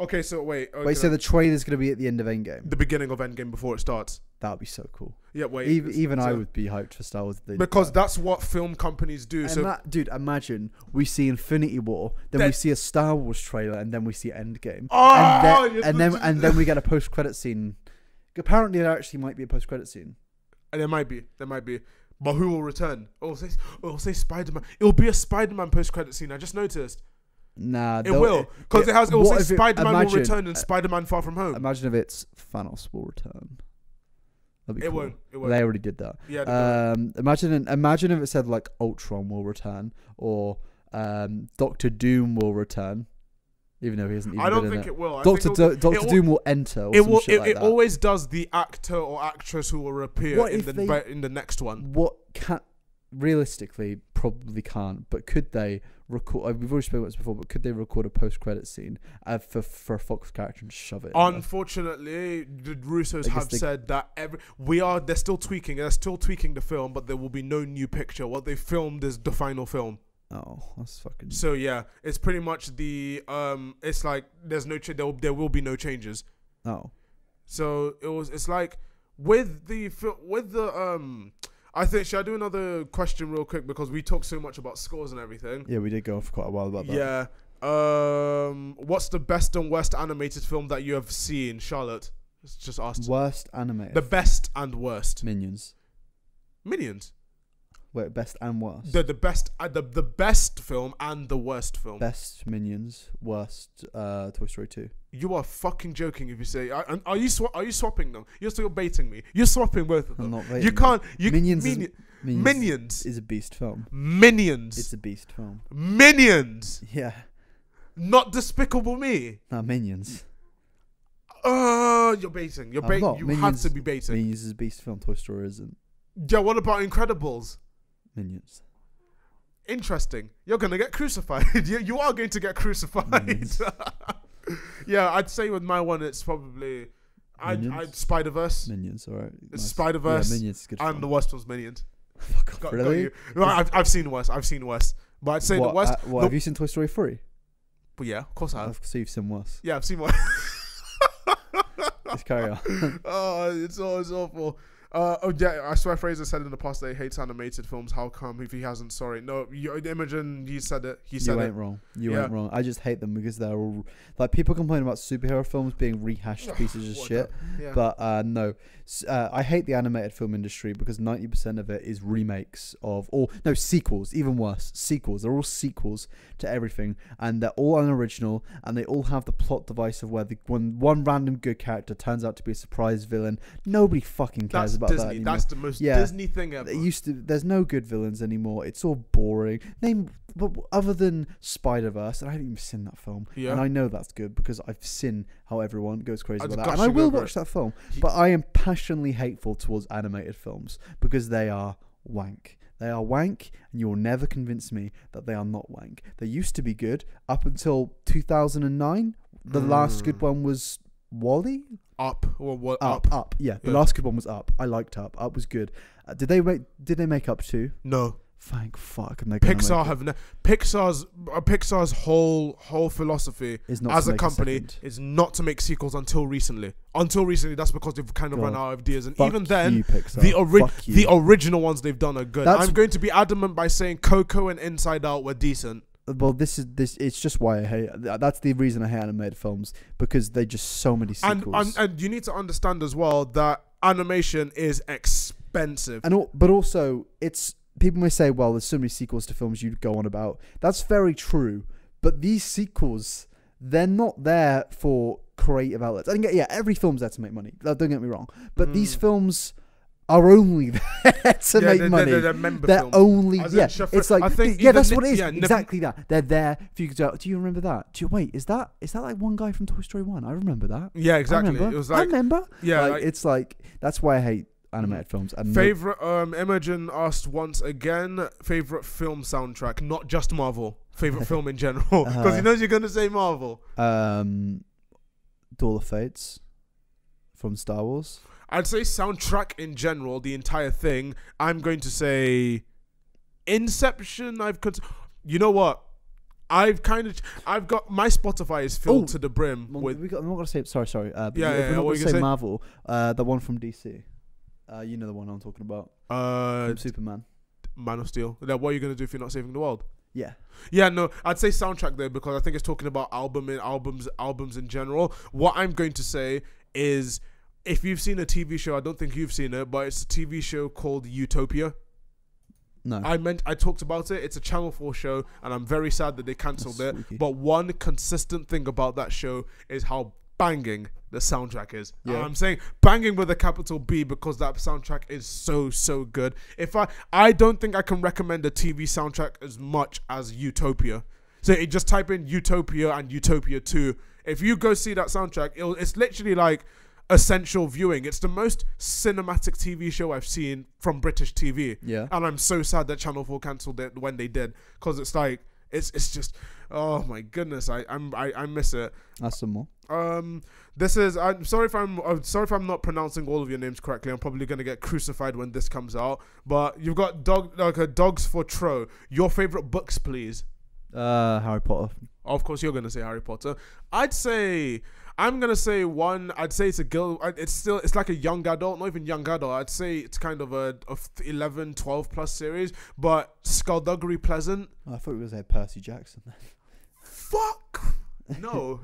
Okay, so wait. So the trailer's going to be at the end of Endgame. The beginning of Endgame before it starts. That would be so cool. Yeah, wait. Even I would be hyped for Star Wars. Because that's what film companies do. Dude, imagine we see Infinity War, then we see a Star Wars trailer, and then we see Endgame. Oh, and then we get a post-credit scene. Apparently, there actually might be a post-credit scene. And there might be. But who will return? It'll say Spider-Man. It'll be a Spider-Man post-credit scene. I just noticed. Nah, it will, because it will say Spider-Man will return and Spider-Man Far From Home. Imagine if it's Thanos will return. That'd be cool. It won't. They already did that. Yeah. Imagine if it said like Ultron will return or Doctor Doom will return, even though he hasn't. Even I don't think it will. Doctor Doom will enter. Or some shit like it that. always does the actor or actress who will appear in the next one. What can realistically probably can't, but could they record? We've already spoken about this before, but could they record a post-credit scene for a Fox character and shove it? Unfortunately, the Russos have said that they're still tweaking. They're still tweaking the film, but there will be no new picture. What they filmed is the final film. Oh, that's fucking. So yeah, it's pretty much it's like there's no there will be no changes. Oh. So it's like with the I think, should I do another question real quick, because we talked so much about scores and everything. Yeah, we did go on for quite a while about that. Yeah. What's the best and worst animated film that you have seen, Charlotte? It's just asked. Worst animated. The best and worst. Minions. Wait, best and worst. The best, the best film and the worst film. Best Minions, worst Toy Story 2. You are fucking joking if you say. Are you swapping them? You're still baiting me. You're swapping both of them. I'm not baiting you can't. Minions is a beast film. Minions. It's a beast film. Minions. Yeah. Not Despicable Me. No, Minions. You're baiting. You Minions, have to be baiting. Minions is a beast film. Toy Story isn't. Yeah. What about Incredibles? Minions. Interesting. You're gonna get crucified. you are going to get crucified. Yeah, I'd say with my one, it's probably I'd Spider-Verse. Minions, alright. Nice. Spider-Verse. Yeah, Minions is good. And the worst one's Minions. Fuck off, really? I've seen worse. But I'd say the worst. Have you seen Toy Story 3? But yeah, of course I have. So you've seen worse. Yeah, I've seen worse. Let's carry on. It's awful. Yeah, I swear Fraser said in the past that he hates animated films. How come if he hasn't? Sorry. No, Imogen, he said it. You ain't wrong. You ain't wrong. I just hate them because they're all... Like, people complain about superhero films being rehashed pieces of shit. Yeah. But, no. I hate the animated film industry because 90% of it is remakes of... sequels. Even worse. Sequels. They're all sequels to everything. And they're all unoriginal. And they all have the plot device of where when one random good character turns out to be a surprise villain. Nobody fucking cares about Disney. that anymore. That's the most Disney thing ever. There's no good villains anymore. It's all boring. Other than Spider-Verse, and I haven't even seen that film. Yeah. And I know that's good because I've seen how everyone goes crazy about that. And I will watch that film. But I am passionately hateful towards animated films because they are wank. They are wank, and you will never convince me that they are not wank. They used to be good up until 2009. The last good one was WALL-E? Up. Up. Yeah, the last good one was Up. I liked Up. Up was good. Did they make Up 2? No. Thank fuck. Pixar's whole philosophy as a company is not to make sequels until recently. That's because they've kind of run out of ideas, and even then, the original ones they've done are good. I'm going to be adamant by saying Coco and Inside Out were decent. Well, this it's just why I hate. That's the reason I hate animated films, because they just so many sequels. And you need to understand as well that animation is expensive. But also it's. People may say, well, there's so many sequels to films you'd go on about. That's very true. But these sequels, they're not there for creative outlets. Every film's there to make money. Don't get me wrong. But these films are only there to make money. They're only... it's like... that's what it is. Exactly that. They're there for you to go, do you remember that? Is that like one guy from Toy Story 1? I remember that. Yeah, exactly. I remember. Yeah. It's like... That's why I hate animated films. And favorite Imogen asked once again, favorite film soundtrack, not just Marvel. Favorite film in general, because he knows you're gonna say Marvel. Duel of Fates from Star Wars. I'd say soundtrack in general, the entire thing. I'm going to say Inception. You know what? I've got my Spotify is filled to the brim with. I'm not gonna say. Sorry. We're not gonna say Marvel. The one from DC. You know the one I'm talking about. From Superman. Man of Steel. What are you gonna do if you're not saving the world? Yeah, no, I'd say soundtrack there because I think it's talking about albums in general. What I'm going to say is, if you've seen a TV show, I don't think you've seen it, but it's a TV show called Utopia. No. I talked about it. It's a Channel 4 show, and I'm very sad that they cancelled it. Spooky. But one consistent thing about that show is how banging the soundtrack is. Yeah. I'm saying banging with a capital B because that soundtrack is so good. I don't think I can recommend a TV soundtrack as much as Utopia. So you just type in Utopia and Utopia 2. If you go see that soundtrack, it's literally like essential viewing. It's the most cinematic TV show I've seen from British TV. Yeah. And I'm so sad that Channel 4 cancelled it when they did, because it's like it's just, oh my goodness, I miss it. That's some more. This is, I'm sorry if I'm not pronouncing all of your names correctly. I'm probably gonna get crucified when this comes out. But you've got Dogs for Tro. Your favorite books, please. Harry Potter. Of course, you're gonna say Harry Potter. I'm gonna say one. I'd say it's it's like a young adult, not even young adult. I'd say it's kind of a 11, 12 plus series. But Skullduggery Pleasant. I thought we were gonna say Percy Jackson. Fuck no,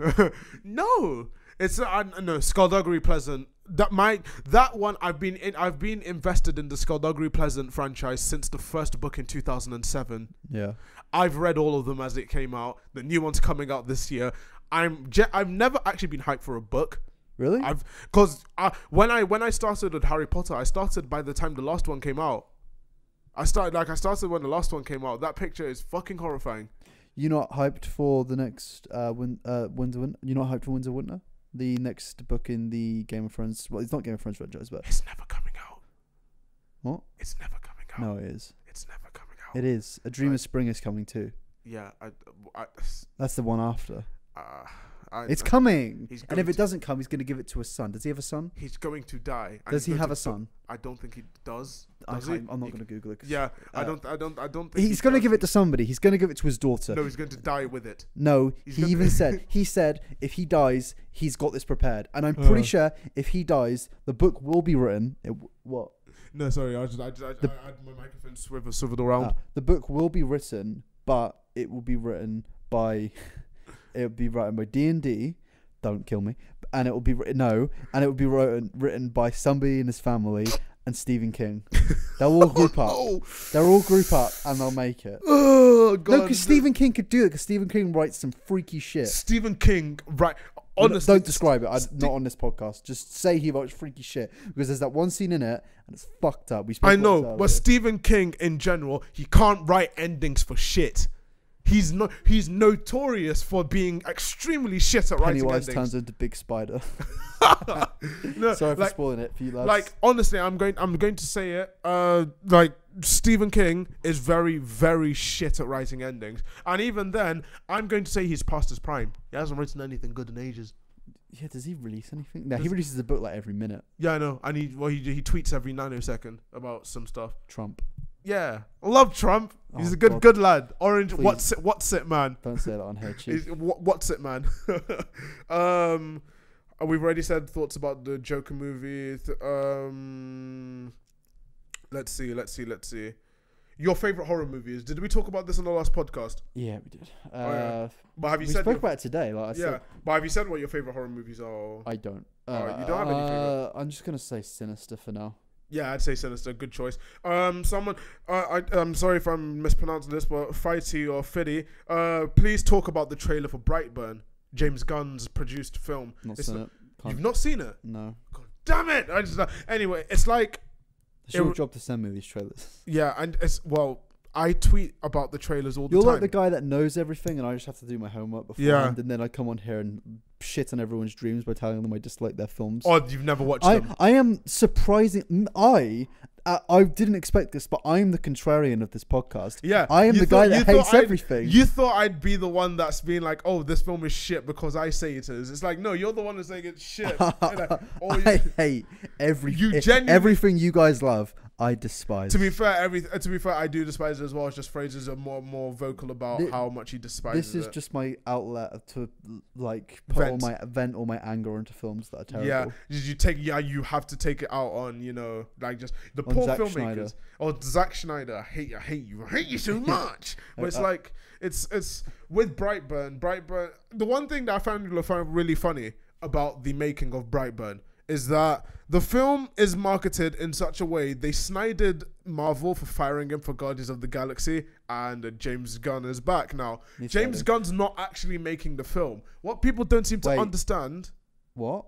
no. It's no Skullduggery Pleasant. That one I've been invested in the Skullduggery Pleasant franchise since the first book in 2007. Yeah. I've read all of them as it came out. The new one's coming out this year. I've never actually been hyped for a book. Really? Because when I started with Harry Potter, I started by the time the last one came out. I started when the last one came out. That picture is fucking horrifying. You're not hyped for the next Winds of Winter? You're not hyped for Winds of Winter? The next book in the Game of Thrones. Well, it's not Game of Thrones franchise, but it's never coming out. What? It's never coming out. No, it is. It's never coming out. It is. A Dream of Spring is coming too. Yeah, that's the one after. It's coming. And if it doesn't come, he's going to give it to a son. Does he have a son? He's going to die. Does he have a son? I don't think he does. I'm not going to Google it. Yeah, I don't think he's going to give it to somebody. He's going to give it to his daughter. No, he's going to die with it. No, he said if he dies, he's got this prepared. And I'm pretty sure if he dies, the book will be written. What? No, sorry, I my microphone swiveled around. The book will be written, but it will be written by D&D. Don't kill me. And it will be written by somebody in his family and Stephen King. They'll all group up. No. They'll all group up and they'll make it. Oh god! No, because Stephen King could do it. Because Stephen King writes some freaky shit. Stephen King, right? Honestly, don't describe it. Not on this podcast. Just say he writes freaky shit, because there's that one scene in it and it's fucked up. I know, but Stephen King in general, he can't write endings for shit. He's notorious for being extremely shit at writing endings. Pennywise turns into Big Spider. No, sorry for spoiling it for you lads. Like, honestly, I'm going to say it. Like, Stephen King is very, very shit at writing endings, and even then, I'm going to say he's past his prime. He hasn't written anything good in ages. Yeah, does he release anything? No, he releases a book like every minute. Yeah, I know, and he tweets every nanosecond about some stuff. Trump. Yeah, I love Trump. He's a good lad. Orange, please. What's it, man? Don't say that on her cheek. What's it, man? We've already said thoughts about the Joker movie. Let's see. Your favorite horror movies? Did we talk about this on the last podcast? Yeah, we did. But have you we said spoke about it today? Like I said. But have you said what your favorite horror movies are? I don't. You don't have any favorite? I'm just gonna say Sinister for now. Yeah, I'd say Sinister. Good choice. I'm sorry if I'm mispronouncing this, but Fighty or Fiddy, please talk about the trailer for Brightburn, James Gunn's produced film. You've not seen it? No. God damn it! Anyway, it's like it's your job to send me these trailers. Yeah, and I tweet about the trailers all the time. You're like the guy that knows everything, and I just have to do my homework beforehand, and then I come on here and shit on everyone's dreams by telling them I dislike their films. Or you've never watched them. I am surprising. I didn't expect this, but I'm the contrarian of this podcast. Yeah, I am the guy that hates everything. You thought I'd be the one that's being like, "Oh, this film is shit" because I say it is. It's like, no, you're the one that's saying it's shit. I hate everything you guys love. I despise. To be fair, I do despise it as well. It's just Fraser's are more vocal about how much he despises. This is just my outlet to like vent all my anger into films that are terrible. Yeah, you have to take it out on like just the poor filmmakers. Or Zack Schneider. I hate you so much. But it's like it's with Brightburn. The one thing that I found really funny about the making of Brightburn is that the film is marketed in such a way. They snided Marvel for firing him for Guardians of the Galaxy, and James Gunn is back now. James Gunn's not actually making the film. What people don't seem to understand... What?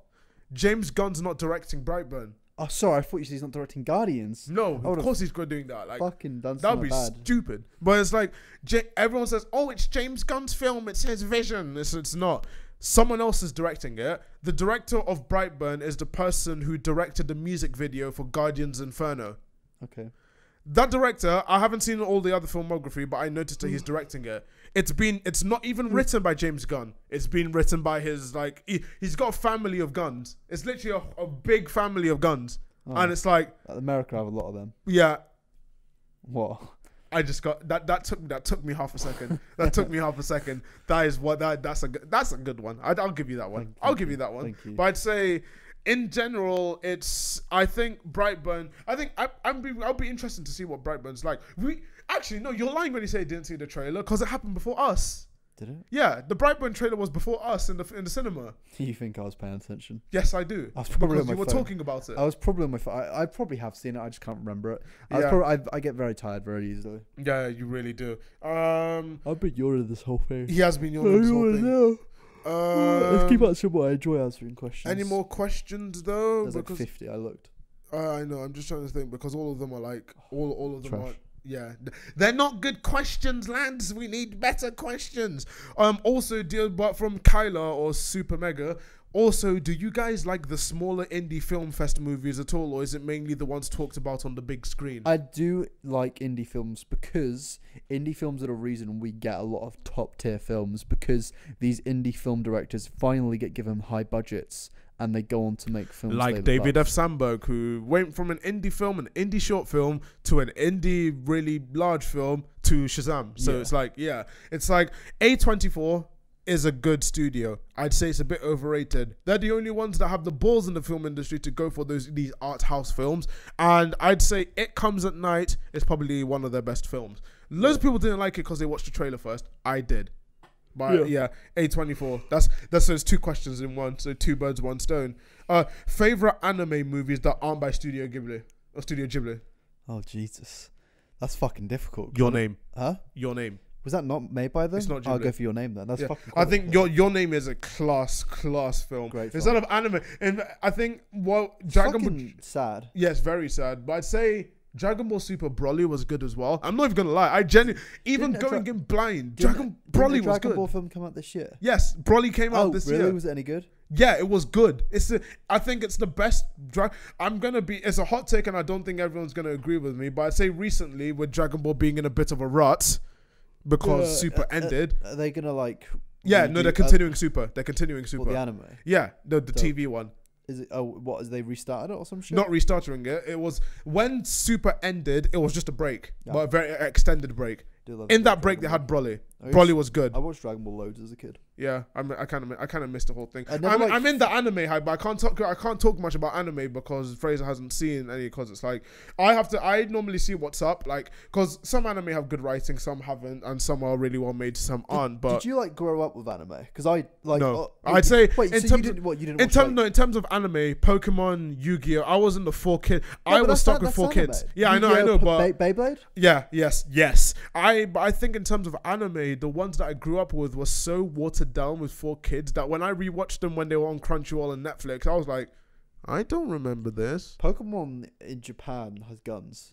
James Gunn's not directing Brightburn. Oh, sorry, I thought you said he's not directing Guardians. No, of course he's going to doing that. Like, fucking done that would be stupid. But it's like, everyone says, oh, it's James Gunn's film, it's his vision. It's not. Someone else is directing it. The director of Brightburn is the person who directed the music video for Guardians Inferno. Okay. That director, I haven't seen all the other filmography, but I noticed that he's directing it. It's not even written by James Gunn. It's been written by his, like, he's got a family of guns. It's literally a big family of guns. Oh. And it's like... America have a lot of them. Yeah. What? I just got that took me half a second. That took me half a second. That's a good one. I'll give you that one. I'll give you that one. But I'd say in general, I think Brightburn. I'll be interested to see what Brightburn's like. You're lying when you say you didn't see the trailer because it happened before us. Did it? Yeah, the Brightburn trailer was before us in the cinema. You think I was paying attention? Yes, I do. I was probably because you were talking about it. I was probably on my phone. I probably have seen it. I just can't remember it. I get very tired very easily. Yeah, you really do. I've been yawning this whole thing. He has been yawning this whole thing. Let's keep answering what I enjoy answering questions. Any more questions though? There's like 50. I looked. I know. I'm just trying to think because all of them are like all of them are. Yeah, they're not good questions, lads. We need better questions. Also, but from Kyla or Super Mega. Also, do you guys like the smaller indie film fest movies at all, or is it mainly the ones talked about on the big screen? I do like indie films because indie films are the reason we get a lot of top tier films because these indie film directors finally get given high budgets. And they go on to make films like David F. Sandberg, who went from an indie film, an indie short film, to an indie really large film to Shazam. So it's like, it's like A24 is a good studio. I'd say it's a bit overrated. They're the only ones that have the balls in the film industry to go for these art house films. And I'd say It Comes at Night is probably one of their best films. Loads of people didn't like it because they watched the trailer first. I did. But A24. That's those two questions in one. So 2 birds, 1 stone. Favorite anime movies that aren't by Studio Ghibli or Studio Ghibli. Oh Jesus, that's fucking difficult. Your Name. Huh? Your Name. Was that not made by them? It's not Ghibli. I'll go for Your Name then. That's fucking. I think Your Name is a class film. Great. Instead of anime, and I think Dragon Ball. Sad. Yes, very sad. But I'd say Dragon Ball Super Broly was good as well. I'm not even gonna lie. I genuinely, even going in blind, Broly was good. Dragon Ball film come out this year? Yes, Broly came out this year. Was it any good? Yeah, it was good. I think it's the best. It's a hot take, and I don't think everyone's gonna agree with me. But I'd say recently, with Dragon Ball being in a bit of a rut because Super ended, are they gonna like? Yeah, no, they're continuing Super. They're continuing Super. The anime. Yeah, the TV one. Is it? Oh, what? Is they restarted it or some shit? Not restarting it. It was when Super ended. It was just a break, but a very extended break. In that break, they had Broly. Broly was good. I watched Dragon Ball loads as a kid. Yeah, I kind of missed the whole thing. I'm in the anime hype, but I can't talk much about anime because Fraser hasn't seen any. Because it's like I normally see what's up, like because some anime have good writing, some haven't, and some are really well made, some aren't. But did you like grow up with anime? Because I like. No, I'd say wait. So you didn't watch, in terms of anime, Pokemon, Yu-Gi-Oh. I was in the 4 kids. I was stuck with 4 kids. Yeah, I know, but Beyblade. Yeah, yes. I think in terms of anime, the ones that I grew up with were so watered down with 4 kids that when I rewatched them when they were on Crunchyroll and Netflix, I was like, I don't remember this. Pokemon in Japan has guns.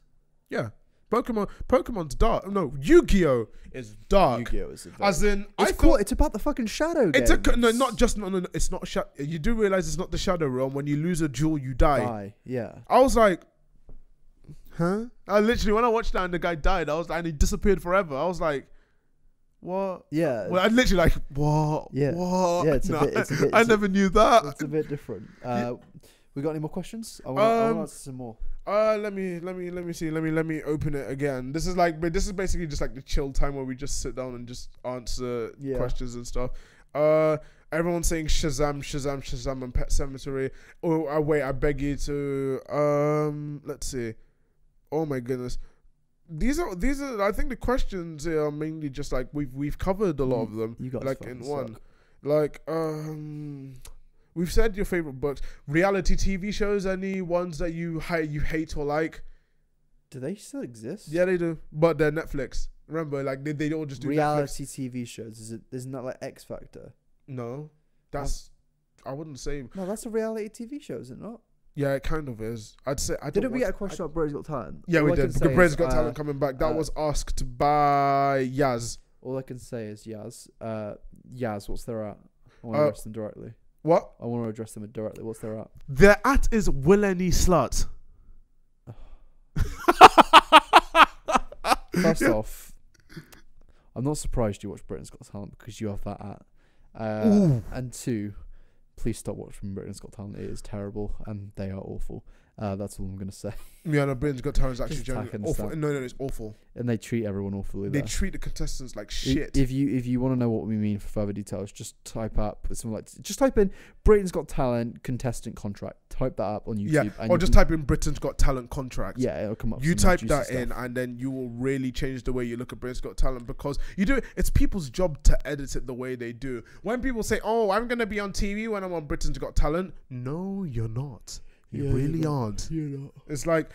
Yeah. Pokemon's dark. No, Yu-Gi-Oh is dark. Yu-Gi-Oh is as in it's cool. It's about the fucking shadow game. No. It's not you do realize it's not the Shadow Realm. When you lose a duel, you die. Yeah. I was like, huh? I literally, when I watched that and the guy died, and he disappeared forever. I was like, what? Yeah. Well, I literally like, what? Yeah. What? Yeah. It's a bit. I never knew that. It's a bit different. We got any more questions? I want to answer some more. Let me see. Let me open it again. This is basically just like the chill time where we just sit down and just answer questions and stuff. Everyone's saying Shazam, and Pet Sematary. Oh, wait, I beg you to. Let's see. Oh my goodness. These are. I think the questions here are mainly just like we've covered a lot of them. You got like in one. Like we've said your favorite books, reality TV shows. Any ones that you hate or like? Do they still exist? Yeah, they do, but they're Netflix. Remember, like they don't just do reality Netflix. TV shows. Isn't that like X Factor? No, that's I wouldn't say. No, that's a reality TV show, is it not? Yeah, it kind of is. I'd say. Didn't we get a question about Britain's Got Talent? Yeah, we did. Because Britain's Got Talent coming back. That was asked by Yaz. All I can say is Yaz. Yaz, what's their at? I want to address them directly. What? I want to address them directly. What's their at? Their at is Willany Slut. First off, I'm not surprised you watch Britain's Got Talent because you have that at. And two, please stop watching Britain's Got Talent. It is terrible and they are awful. That's all I'm going to say. Yeah, no, Britain's Got Talent is actually genuinely awful. No, it's awful. And they treat everyone awfully. They treat the contestants like shit. If you want to know what we mean for further details, just type in Britain's Got Talent contestant contract. Type that up on YouTube. Yeah, or just type in Britain's Got Talent contract. Yeah, it'll come up. You type that in, and then you will really change the way you look at Britain's Got Talent because you do. It's people's job to edit it the way they do. When people say, "Oh, I'm gonna be on TV when I'm on Britain's Got Talent," no, you're not. You really aren't. You're not. It's like,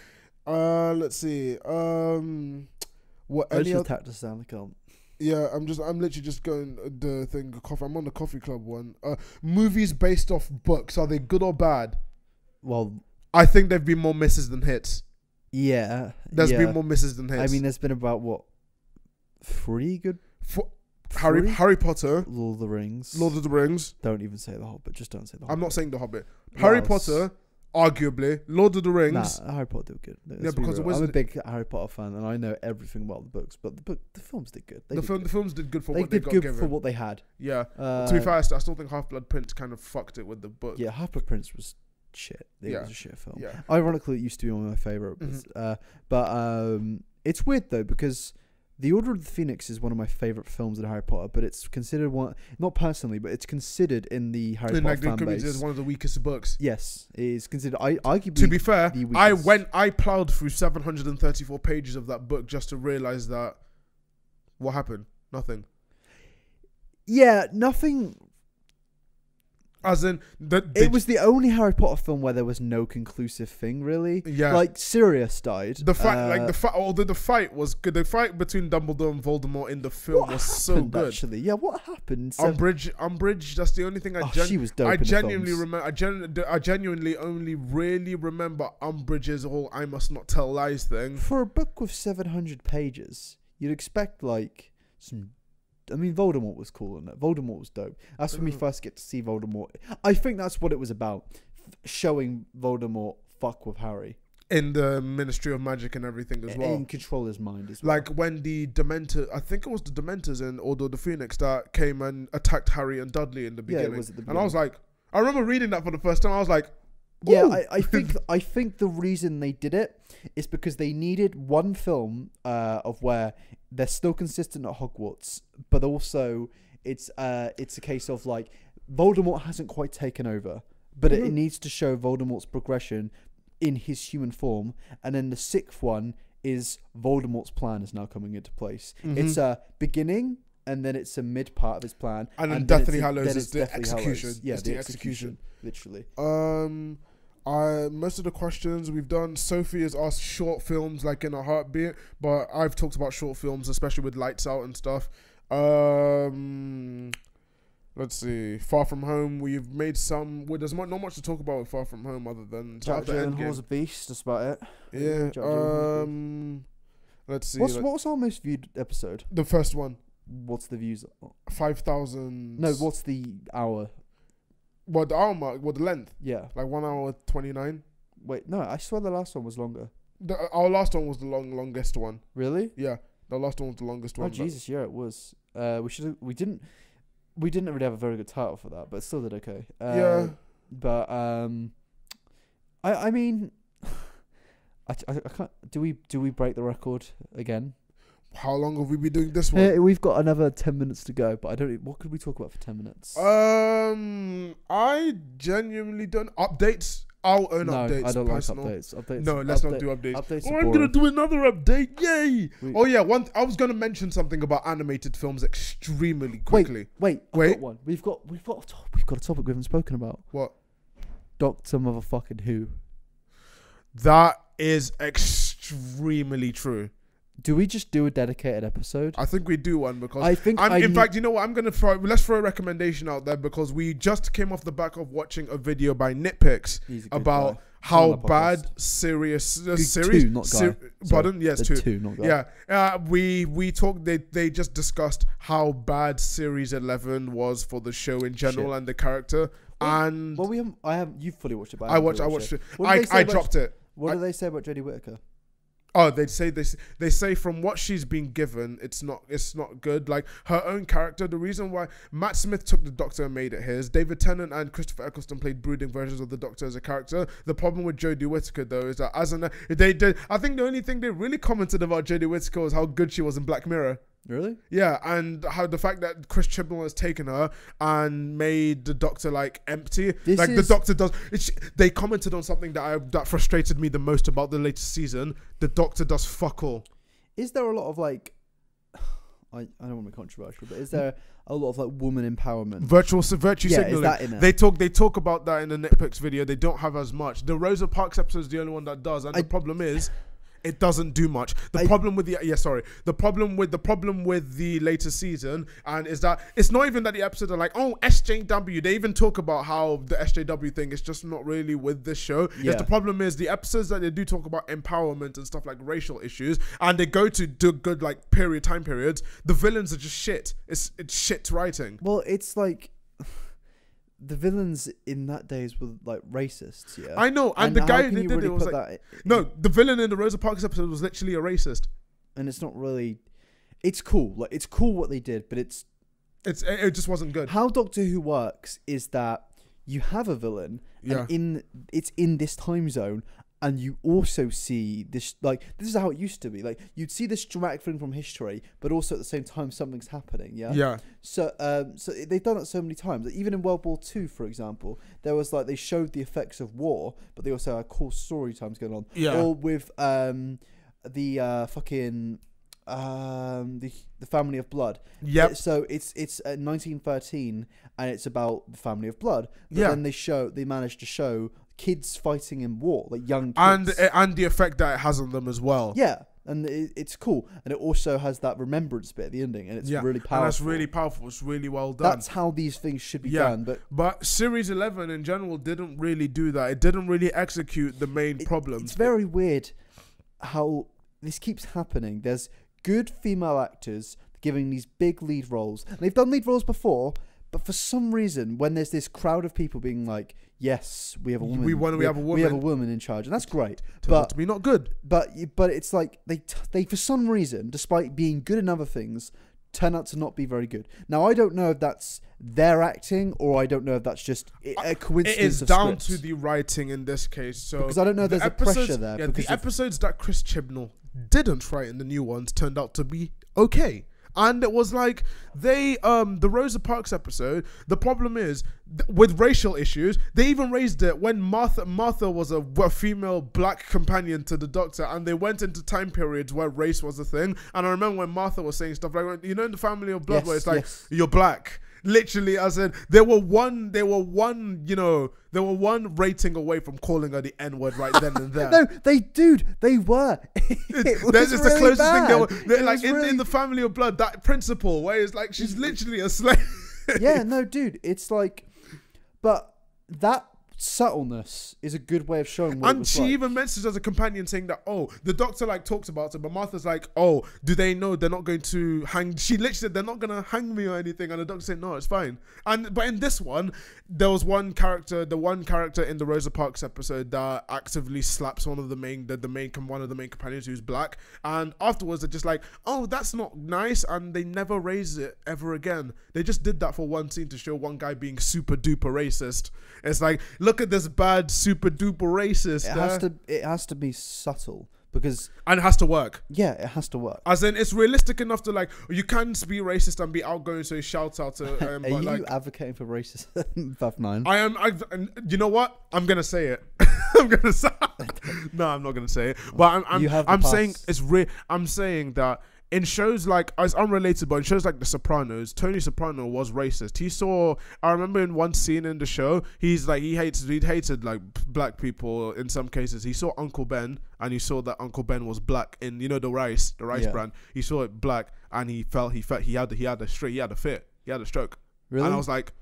let's see. What? I just tapped the sound account. Yeah, I'm literally just going the thing. Coffee. I'm on the Coffee Club one. Movies based off books, are they good or bad? Well, I think there've been more misses than hits. Yeah, there's been more misses than hits. I mean, there's been about what 3 good. Harry Potter, Lord of the Rings. Don't even say The Hobbit. Just don't say The Hobbit. I'm not saying The Hobbit. Harry Potter. Arguably, Lord of the Rings. Nah, Harry Potter did good. Yeah, because I'm a big Harry Potter fan, and I know everything about the books. But the films did good. The films did good for what they got given. They did good for what they had. Yeah. To be fair, I still think Half-Blood Prince kind of fucked it with the book. Yeah, Half-Blood Prince was shit. It was a shit film. Yeah. Ironically, it used to be one of my favorites. But it's weird though because The Order of the Phoenix is one of my favorite films in Harry Potter, but it's considered one, not personally, but it's considered in the Harry Potter fan base as one of the weakest books. Yes, it is considered. Arguably, to be fair, I plowed through 734 pages of that book just to realize that what happened? Nothing. Yeah, nothing. As in, it was the only Harry Potter film where there was no conclusive thing, really. Yeah, like Sirius died. Although the fight was good, the fight between Dumbledore and Voldemort in the film was so good. Actually, yeah, what happened? Umbridge. That's the only thing she was dope. I genuinely remember. I genuinely only really remember Umbridge's whole "I must not tell lies" thing. For a book with 700 pages, you'd expect like some. I mean, Voldemort was cool in it. Voldemort was dope. That's when we first get to see Voldemort. I think that's what it was about. Showing Voldemort fuck with Harry. In the Ministry of Magic and everything as well. And control his mind as well. Like when the Dementor, I think it was the Dementors in Order of the Phoenix that came and attacked Harry and Dudley in the beginning. Yeah, it was at the And beginning. I was like, I remember reading that for the first time. I was like, ooh. Yeah, I think the reason they did it is because they needed one film of where they're still consistent at Hogwarts, but also it's a case of like Voldemort hasn't quite taken over, but it needs to show Voldemort's progression in his human form, and then the 6th one is Voldemort's plan is now coming into place. It's a beginning. And then it's a mid part of his plan, and then Deathly Hallows is the execution. Hallows. Yeah, the execution, literally. Most of the questions we've done, Sophie has asked short films like In a Heartbeat, but I've talked about short films, especially with Lights Out and stuff. Let's see, Far From Home. We've made some. Well, there's not much to talk about with Far From Home other than Jack Gyllenhaal's a beast. That's about it. Yeah. Let's see. What was our most viewed episode? The first one. What's the views? 5,000. No, what's the hour? What the hour mark? What the length? Yeah. Like 1 hour 29. Wait, no, I swear the last one was longer. Our last one was the longest one. Really? Yeah, the last one was the longest one. Oh Jesus, yeah, it was. We didn't really have a very good title for that, but it still did okay. Yeah. But I mean, I can't. Do we break the record again? How long have we been doing this one? We've got another 10 minutes to go, but I don't. What could we talk about for 10 minutes? I genuinely don't updates. I'll own updates. I don't personal. like updates. No, let's not do updates. Updates I'm gonna do another update. Yay! I was gonna mention something about animated films extremely quickly. Wait. I've got one. We've got a topic we haven't spoken about. What? Doctor Motherfucking Who. That is extremely true. Do we just do a dedicated episode? I think we do one because in fact, you know what? I'm gonna let's throw a recommendation out there because we just came off the back of watching a video by Nitpicks about how bad series. Two, not guy. Pardon? Yes, two, not guy. Yeah. We talked. They just discussed how bad Series 11 was for the show in general and the character. And You've fully watched it. But I watched it. I dropped it. What do they say about Jodie Whittaker? Oh, they say from what she's been given, it's not good. Like her own character, the reason why Matt Smith took the Doctor and made it his. David Tennant and Christopher Eccleston played brooding versions of the Doctor as a character. The problem with Jodie Whittaker though is that I think the only thing they really commented about Jodie Whittaker was how good she was in Black Mirror. Really? Yeah, and how the fact that Chris Chibnall has taken her and made the Doctor like empty. The Doctor does. They commented on something that frustrated me the most about the latest season. The Doctor does fuck all. Is there a lot of like? I don't want to be controversial, but is there a lot of like woman empowerment? Virtue signaling. Is that in it? They talk about that in the Nitpicks video. They don't have as much. The Rosa Parks episode is the only one that does, and the problem is. It doesn't do much. The problem with the latest season and is that it's not even that the episodes are like, oh, SJW. They even talk about how the SJW thing is just not really with this show. Yeah. Yes, the problem is the episodes that they do talk about empowerment and stuff like racial issues, and they go to do good like time periods. The villains are just shit. It's shit writing. Well, it's like. The villains in that days were like racists, yeah. I know, and the guy who did it was like, no, the villain in the Rosa Parks episode was literally a racist, and it's not really. It's cool, like it's cool what they did, but it just wasn't good. How Doctor Who works is that you have a villain, and it's in this time zone. And you also see this, like, this is how it used to be. Like, you'd see this dramatic thing from history, but also at the same time, something's happening, yeah? Yeah. So they've done it so many times. Like, even in World War II, for example, there was, like, they showed the effects of war, but they also had cool story times going on. Yeah. Or with the Family of Blood. Yep. So it's 1913, and it's about the Family of Blood. But then they managed to show kids fighting in war, like young kids. And the effect that it has on them as well. Yeah, and it's cool. And it also has that remembrance bit at the ending, and it's really powerful. And that's really powerful. It's really well done. That's how these things should be done. But Series 11 in general didn't really do that. It didn't really execute the main problems. It's very weird how this keeps happening. There's good female actors giving these big lead roles. And they've done lead roles before, but for some reason, when there's this crowd of people being like, yes, we have a woman. We have a woman in charge, and that's great. Turns out to be not good. But it's like they for some reason, despite being good in other things, turn out to not be very good. Now, I don't know if that's their acting or I don't know if that's just a coincidence. It is down to the writing in this case. So because I don't know if there's a pressure there. Yeah, the episodes that Chris Chibnall didn't write in the new ones turned out to be okay. And it was like the Rosa Parks episode. The problem is with racial issues. They even raised it when Martha was a female black companion to the Doctor, and they went into time periods where race was a thing. And I remember when Martha was saying stuff like, you know, in the Family of Blood, where it's like you're black. Literally, as in they were one rating away from calling her the N-word right then and there. No, they were. That's just the closest thing they were. Like in the Family of Blood, that principle where it's like she's literally a slave. Yeah, no, dude, it's like, but that subtleness is a good way of showing what it was like. Even mentions as a companion saying that, oh, the doctor like talks about it, but Martha's like, oh, do they know they're not going to hang? She literally said they're not going to hang me or anything, and the doctor said no, it's fine. But in this one, there was one character in the Rosa Parks episode that actively slaps one of the main companions who's black, and afterwards they're just like, oh, that's not nice, and they never raise it ever again. They just did that for one scene to show one guy being super duper racist. It's like, look at this bad super duper racist. It has to be subtle because, and it has to work. Yeah, it has to work. As in, it's realistic enough to like, you can be racist and be outgoing, so he shouts out to. Are you like, advocating for racism, Buff 9? I am. You know what? I'm gonna say it. I'm gonna say. No, I'm not gonna say it. But I'm saying it's real. I'm saying that. In shows like, it's unrelated, but in shows like The Sopranos, Tony Soprano was racist. I remember in one scene in the show, he hated like black people in some cases. He saw Uncle Ben, and he saw that Uncle Ben was black in, the rice brand. He saw it black, and he had a stroke. Really? And I was like,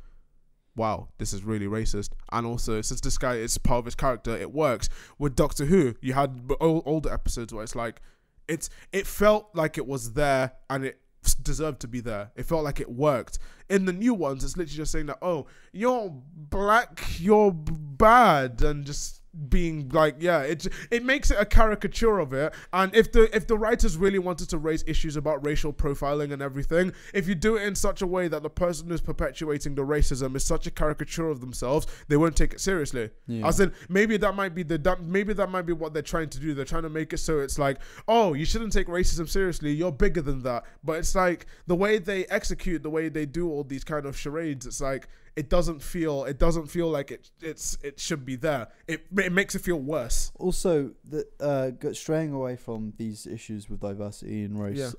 wow, this is really racist. And also, since this guy is part of his character, it works. With Doctor Who, you had older episodes where it's like, it felt like it was there and it deserved to be there. It felt like it worked. In the new ones, it's literally just saying that, oh, you're black, you're bad, and just being like, it makes it a caricature of it. And if the writers really wanted to raise issues about racial profiling and everything, if you do it in such a way that the person who's perpetuating the racism is such a caricature of themselves, they won't take it seriously. As in, maybe that might be what they're trying to do. They're trying to make it so it's like, oh, you shouldn't take racism seriously, you're bigger than that. But it's like, the way they execute, the way they do all these kind of charades, it's like, it doesn't feel like it should be there. It makes it feel worse. Also, straying away from these issues with diversity and race,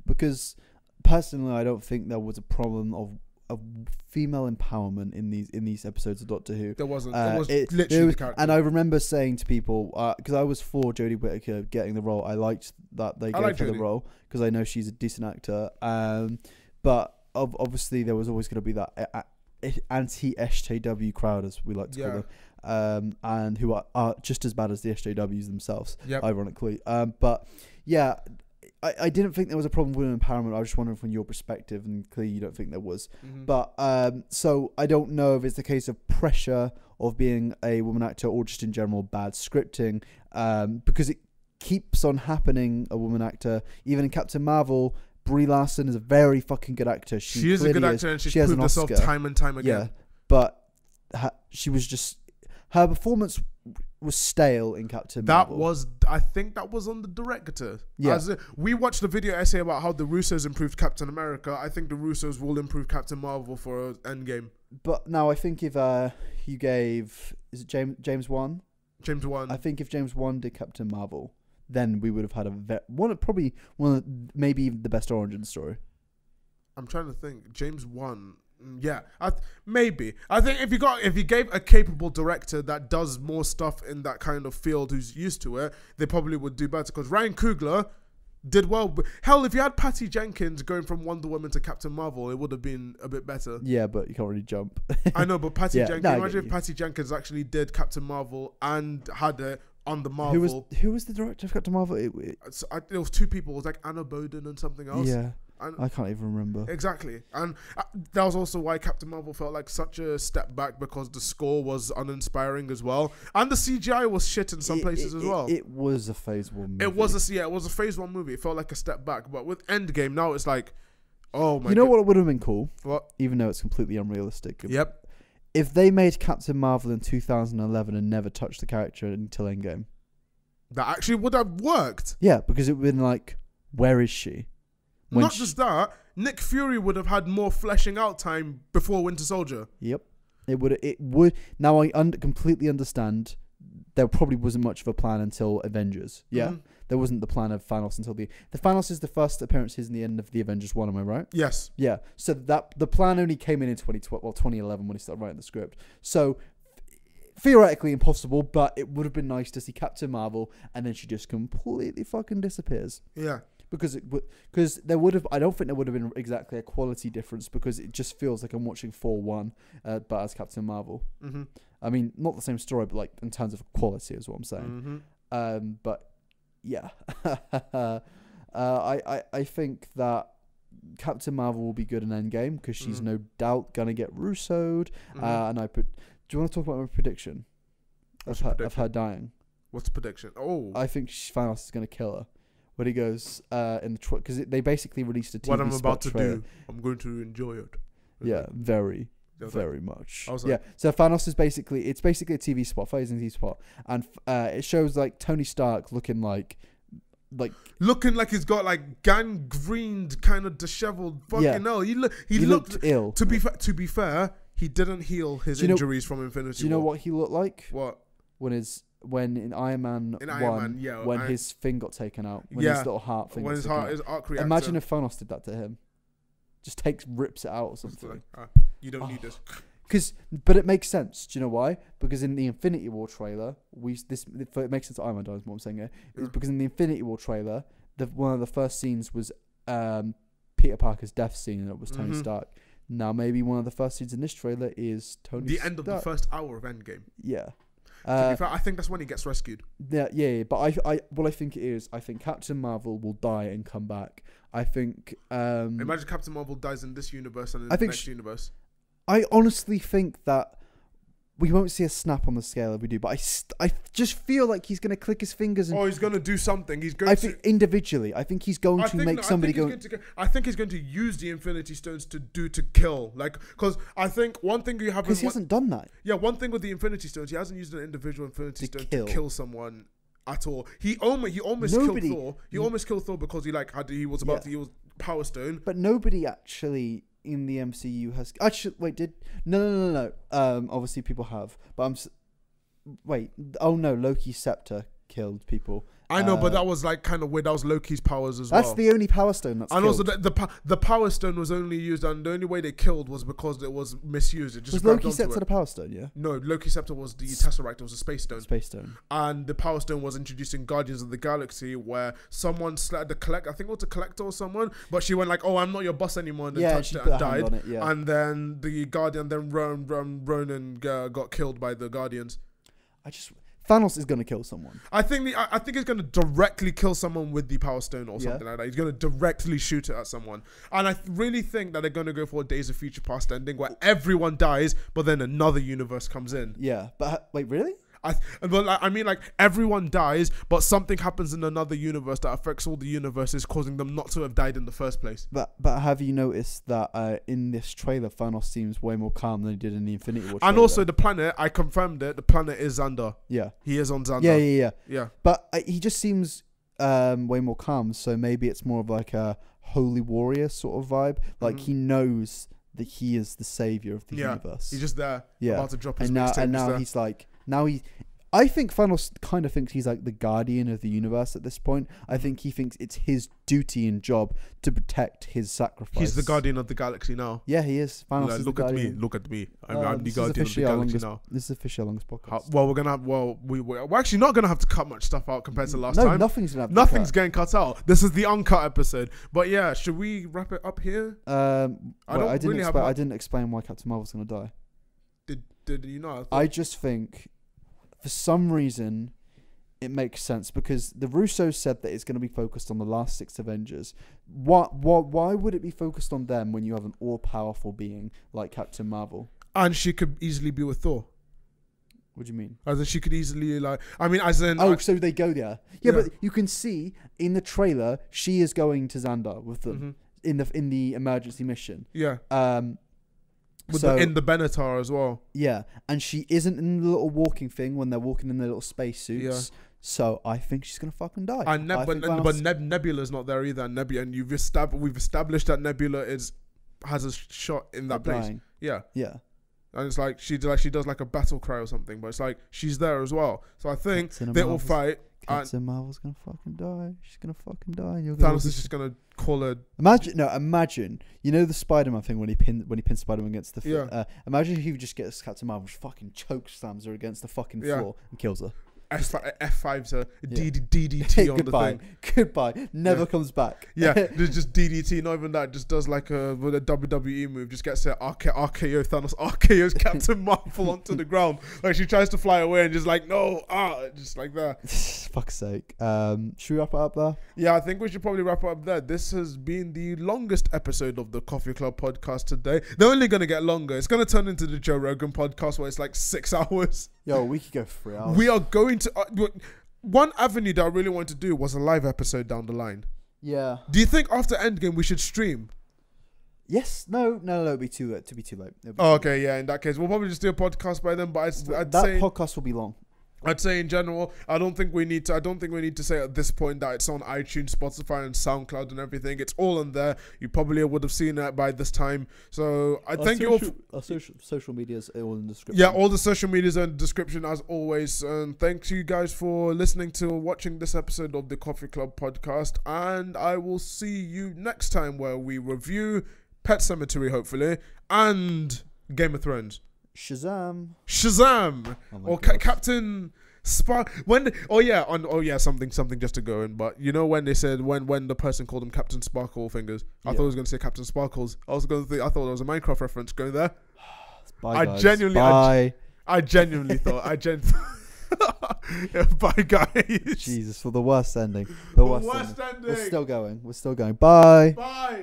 because personally, I don't think there was a problem of female empowerment in these episodes of Doctor Who. There wasn't. It was literally the character. And I remember saying to people, because I was for Jodie Whittaker getting the role. I liked that they gave her the role because I know she's a decent actor. But obviously, there was always going to be that anti-SJW crowd, as we like to call them, and who are just as bad as the SJWs themselves, ironically. But yeah, I didn't think there was a problem with empowerment. I was just wondering from your perspective, and clearly you don't think there was. But so I don't know if it's the case of pressure of being a woman actor or just in general bad scripting, because it keeps on happening. A woman actor, even in Captain Marvel, Brie Larson is a very fucking good actor. She is a good actor, and she's proved herself time and time again. Yeah, but she was just, her performance was stale in Captain Marvel. I think that was on the director. Yeah. We watched the video essay about how the Russos improved Captain America. I think the Russos will improve Captain Marvel for Endgame. But now I think if you gave, is it James Wan? James Wan. I think if James Wan did Captain Marvel, then we would have had probably one of maybe even the best origin story. I'm trying to think. James Wan, maybe. I think if you gave a capable director that does more stuff in that kind of field, who's used to it, they probably would do better. Because Ryan Coogler did well. But hell, if you had Patty Jenkins going from Wonder Woman to Captain Marvel, it would have been a bit better. Yeah, but you can't really jump. I know, but imagine if Patty Jenkins actually did Captain Marvel and had it on the Marvel. Who was the director of Captain Marvel? It was two people. It was like Anna Boden and something else. Yeah. I can't even remember. Exactly. And that was also why Captain Marvel felt like such a step back, because the score was uninspiring as well. And the CGI was shit in some places as well. It was a Phase 1 movie. It was a Phase 1 movie. It felt like a step back. But with Endgame, now it's like, oh my God. You know what would have been cool? What? Even though it's completely unrealistic. Yep. If they made Captain Marvel in 2011 and never touched the character until Endgame. That actually would have worked. Yeah, because it would have been like, where is she? Not just that, Nick Fury would have had more fleshing out time before Winter Soldier. Yep. It would. Now I completely understand there probably wasn't much of a plan until Avengers. Yeah. Mm-hmm. There wasn't the plan of Thanos until the Thanos is the first appearances in the end of the Avengers 1, am I right? Yes. Yeah. So that the plan only came in 2011 when he started writing the script. So theoretically impossible, but it would have been nice to see Captain Marvel and then she just completely fucking disappears. Yeah. because there would have. I don't think there would have been exactly a quality difference because it just feels like I'm watching 4-1, but as Captain Marvel. Mm-hmm. I mean, not the same story, but like in terms of quality is what I'm saying. Mm-hmm. But yeah, I think that Captain Marvel will be good in Endgame because she's no doubt gonna get Russo'd. And do you want to talk about my prediction of her dying? What's the prediction? Oh, I think Thanos is gonna kill her. When he goes in the because they basically released a TV what I'm about to trailer. do, I'm going to enjoy it. Yeah, very much. Like, yeah. So Thanos is basically a TV spot, phasing TV spot, and it shows like Tony Stark looking like he's got like gangrened, kind of disheveled. Fucking hell, he looked ill. To be fair, he didn't heal his injuries from Infinity War. Do you know what he looked like? What? When in Iron Man 1, when his thing got taken out, when his little heart thing. When his arc reactor. Imagine if Thanos did that to him. Just rips it out or something. Like, you don't need this. But it makes sense. Do you know why? Because in the Infinity War trailer, it makes sense. Iron Man dies. What I'm saying here is because in the Infinity War trailer, one of the first scenes was Peter Parker's death scene, and it was Tony Stark. Now maybe one of the first scenes in this trailer is Tony. The end of the first hour of Endgame. Yeah. To be fair, I think that's when he gets rescued. Yeah. But what I think it is, I think Captain Marvel will die and come back. I think. Imagine Captain Marvel dies in this universe and in the next universe. I honestly think that we won't see a snap on the scale if we do, but I just feel like he's going to click his fingers and... he's going to do something. I think individually. I think he's going to make somebody go... I think he's going to use the Infinity Stones to kill. Like, because I think one thing you have... Because he hasn't done that. Yeah, one thing with the Infinity Stones, he hasn't used an individual Infinity Stone to kill someone at all. He almost killed Thor. He almost killed Thor because he was about to use Power Stone. But nobody actually... in the MCU has no. Obviously people have, but Loki's scepter killed people. I know, but that was like kind of weird. That was Loki's powers as well. That's the only Power Stone that's killed. Also the Power Stone was only used, and the only way they killed was because it was misused. It just was Loki's scepter the Power Stone, yeah? No, Loki's scepter was the Tesseract. It was a Space Stone. Space Stone. And the Power Stone was introduced in Guardians of the Galaxy, where someone I think it was the Collector or someone, but she went like, "Oh, I'm not your boss anymore," and then touched it and died. On it, yeah. And then the Guardian, Ronan got killed by the Guardians. Thanos is going to kill someone. I think he's going to directly kill someone with the Power Stone or something like that. He's going to directly shoot it at someone. And I really think that they're going to go for a Days of Future Past ending where everyone dies, but then another universe comes in. Yeah, but wait, really? Everyone dies, but something happens in another universe that affects all the universes, causing them not to have died in the first place. But have you noticed that in this trailer, Thanos seems way more calm than he did in the Infinity War trailer? And also the planet, I confirmed it. The planet is Xandar. Yeah, he is on Xandar. Yeah. But he just seems way more calm. So maybe it's more of like a holy warrior sort of vibe. Like he knows that he is the savior of the universe. He's just there. About to drop his mixtape. And now he's like. I think Thanos kind of thinks he's like the guardian of the universe at this point. I think he thinks it's his duty and job to protect his sacrifice. He's the guardian of the galaxy now. Yeah, he is. Thanos is look at me. Look at me. I'm the guardian of the galaxy now. This is officially our longest podcast. We're actually not gonna have to cut much stuff out compared to last time. No, nothing's getting cut out. This is the uncut episode. But yeah, should we wrap it up here? I didn't explain why Captain Marvel's gonna die. Did you know? I just think. For some reason, it makes sense because the Russos said that it's going to be focused on the last 6 Avengers. Why would it be focused on them when you have an all-powerful being like Captain Marvel? And she could easily be with Thor. What do you mean? As in she could easily so they go there. Yeah, but you can see in the trailer she is going to Xandar with them in the emergency mission. Yeah. In the Benatar as well. Yeah, and she isn't in the little walking thing when they're walking in their little spacesuits. Yeah. So I think she's gonna fucking die. And Nebula's not there either. And we've established that Nebula has a shot in that place. Dying. Yeah. Yeah. And it's like she does like a battle cry or something, but it's like she's there as well. So I think they will fight. Captain Marvel's gonna fucking die. She's gonna fucking die. And Thanos is just gonna call her. Imagine. You know the Spider-Man thing when he pinned Spider-Man against the. Imagine if he just gets Captain Marvel, just fucking choke slams her against the fucking floor and kills her. F5's a DDT on the thing. Goodbye. Never comes back. Yeah, there's just DDT. Not even that. Just does like a WWE move. Just gets it. RKO Thanos. RKO's Captain Marvel onto the ground. Like she tries to fly away and just like no. Just like that. Fuck's sake. Should we wrap it up there? Yeah, I think we should probably wrap it up there. This has been the longest episode of the Coffee Club podcast today. They're only gonna get longer. It's gonna turn into the Joe Rogan podcast where it's like 6 hours. Yo, we could go 3 hours. We are going to one avenue that I really wanted to do was a live episode down the line. Yeah. Do you think after Endgame we should stream? Yes. No. It'd be too late. Okay. Yeah. In that case, we'll probably just do a podcast by then. But I'd say podcast will be long. I'd say in general, I don't think we need to say at this point that it's on iTunes, Spotify, and SoundCloud and everything. It's all in there. You probably would have seen it by this time. So I thank you all. Our social medias are all in the description. Yeah, all the social medias are in the description as always. And thanks you guys for listening to or watching this episode of the Coffee Club podcast. And I will see you next time where we review Pet Sematary, hopefully, and Game of Thrones. Shazam! Or Captain Spark. Something just to go in. But you know when they said when the person called him Captain Sparkle Fingers, I thought I was going to say Captain Sparkles. I thought it was a Minecraft reference going there. Bye, guys. I genuinely thought. Bye, guys. Jesus, for the worst ending. The worst ending. We're still going. Bye. Bye.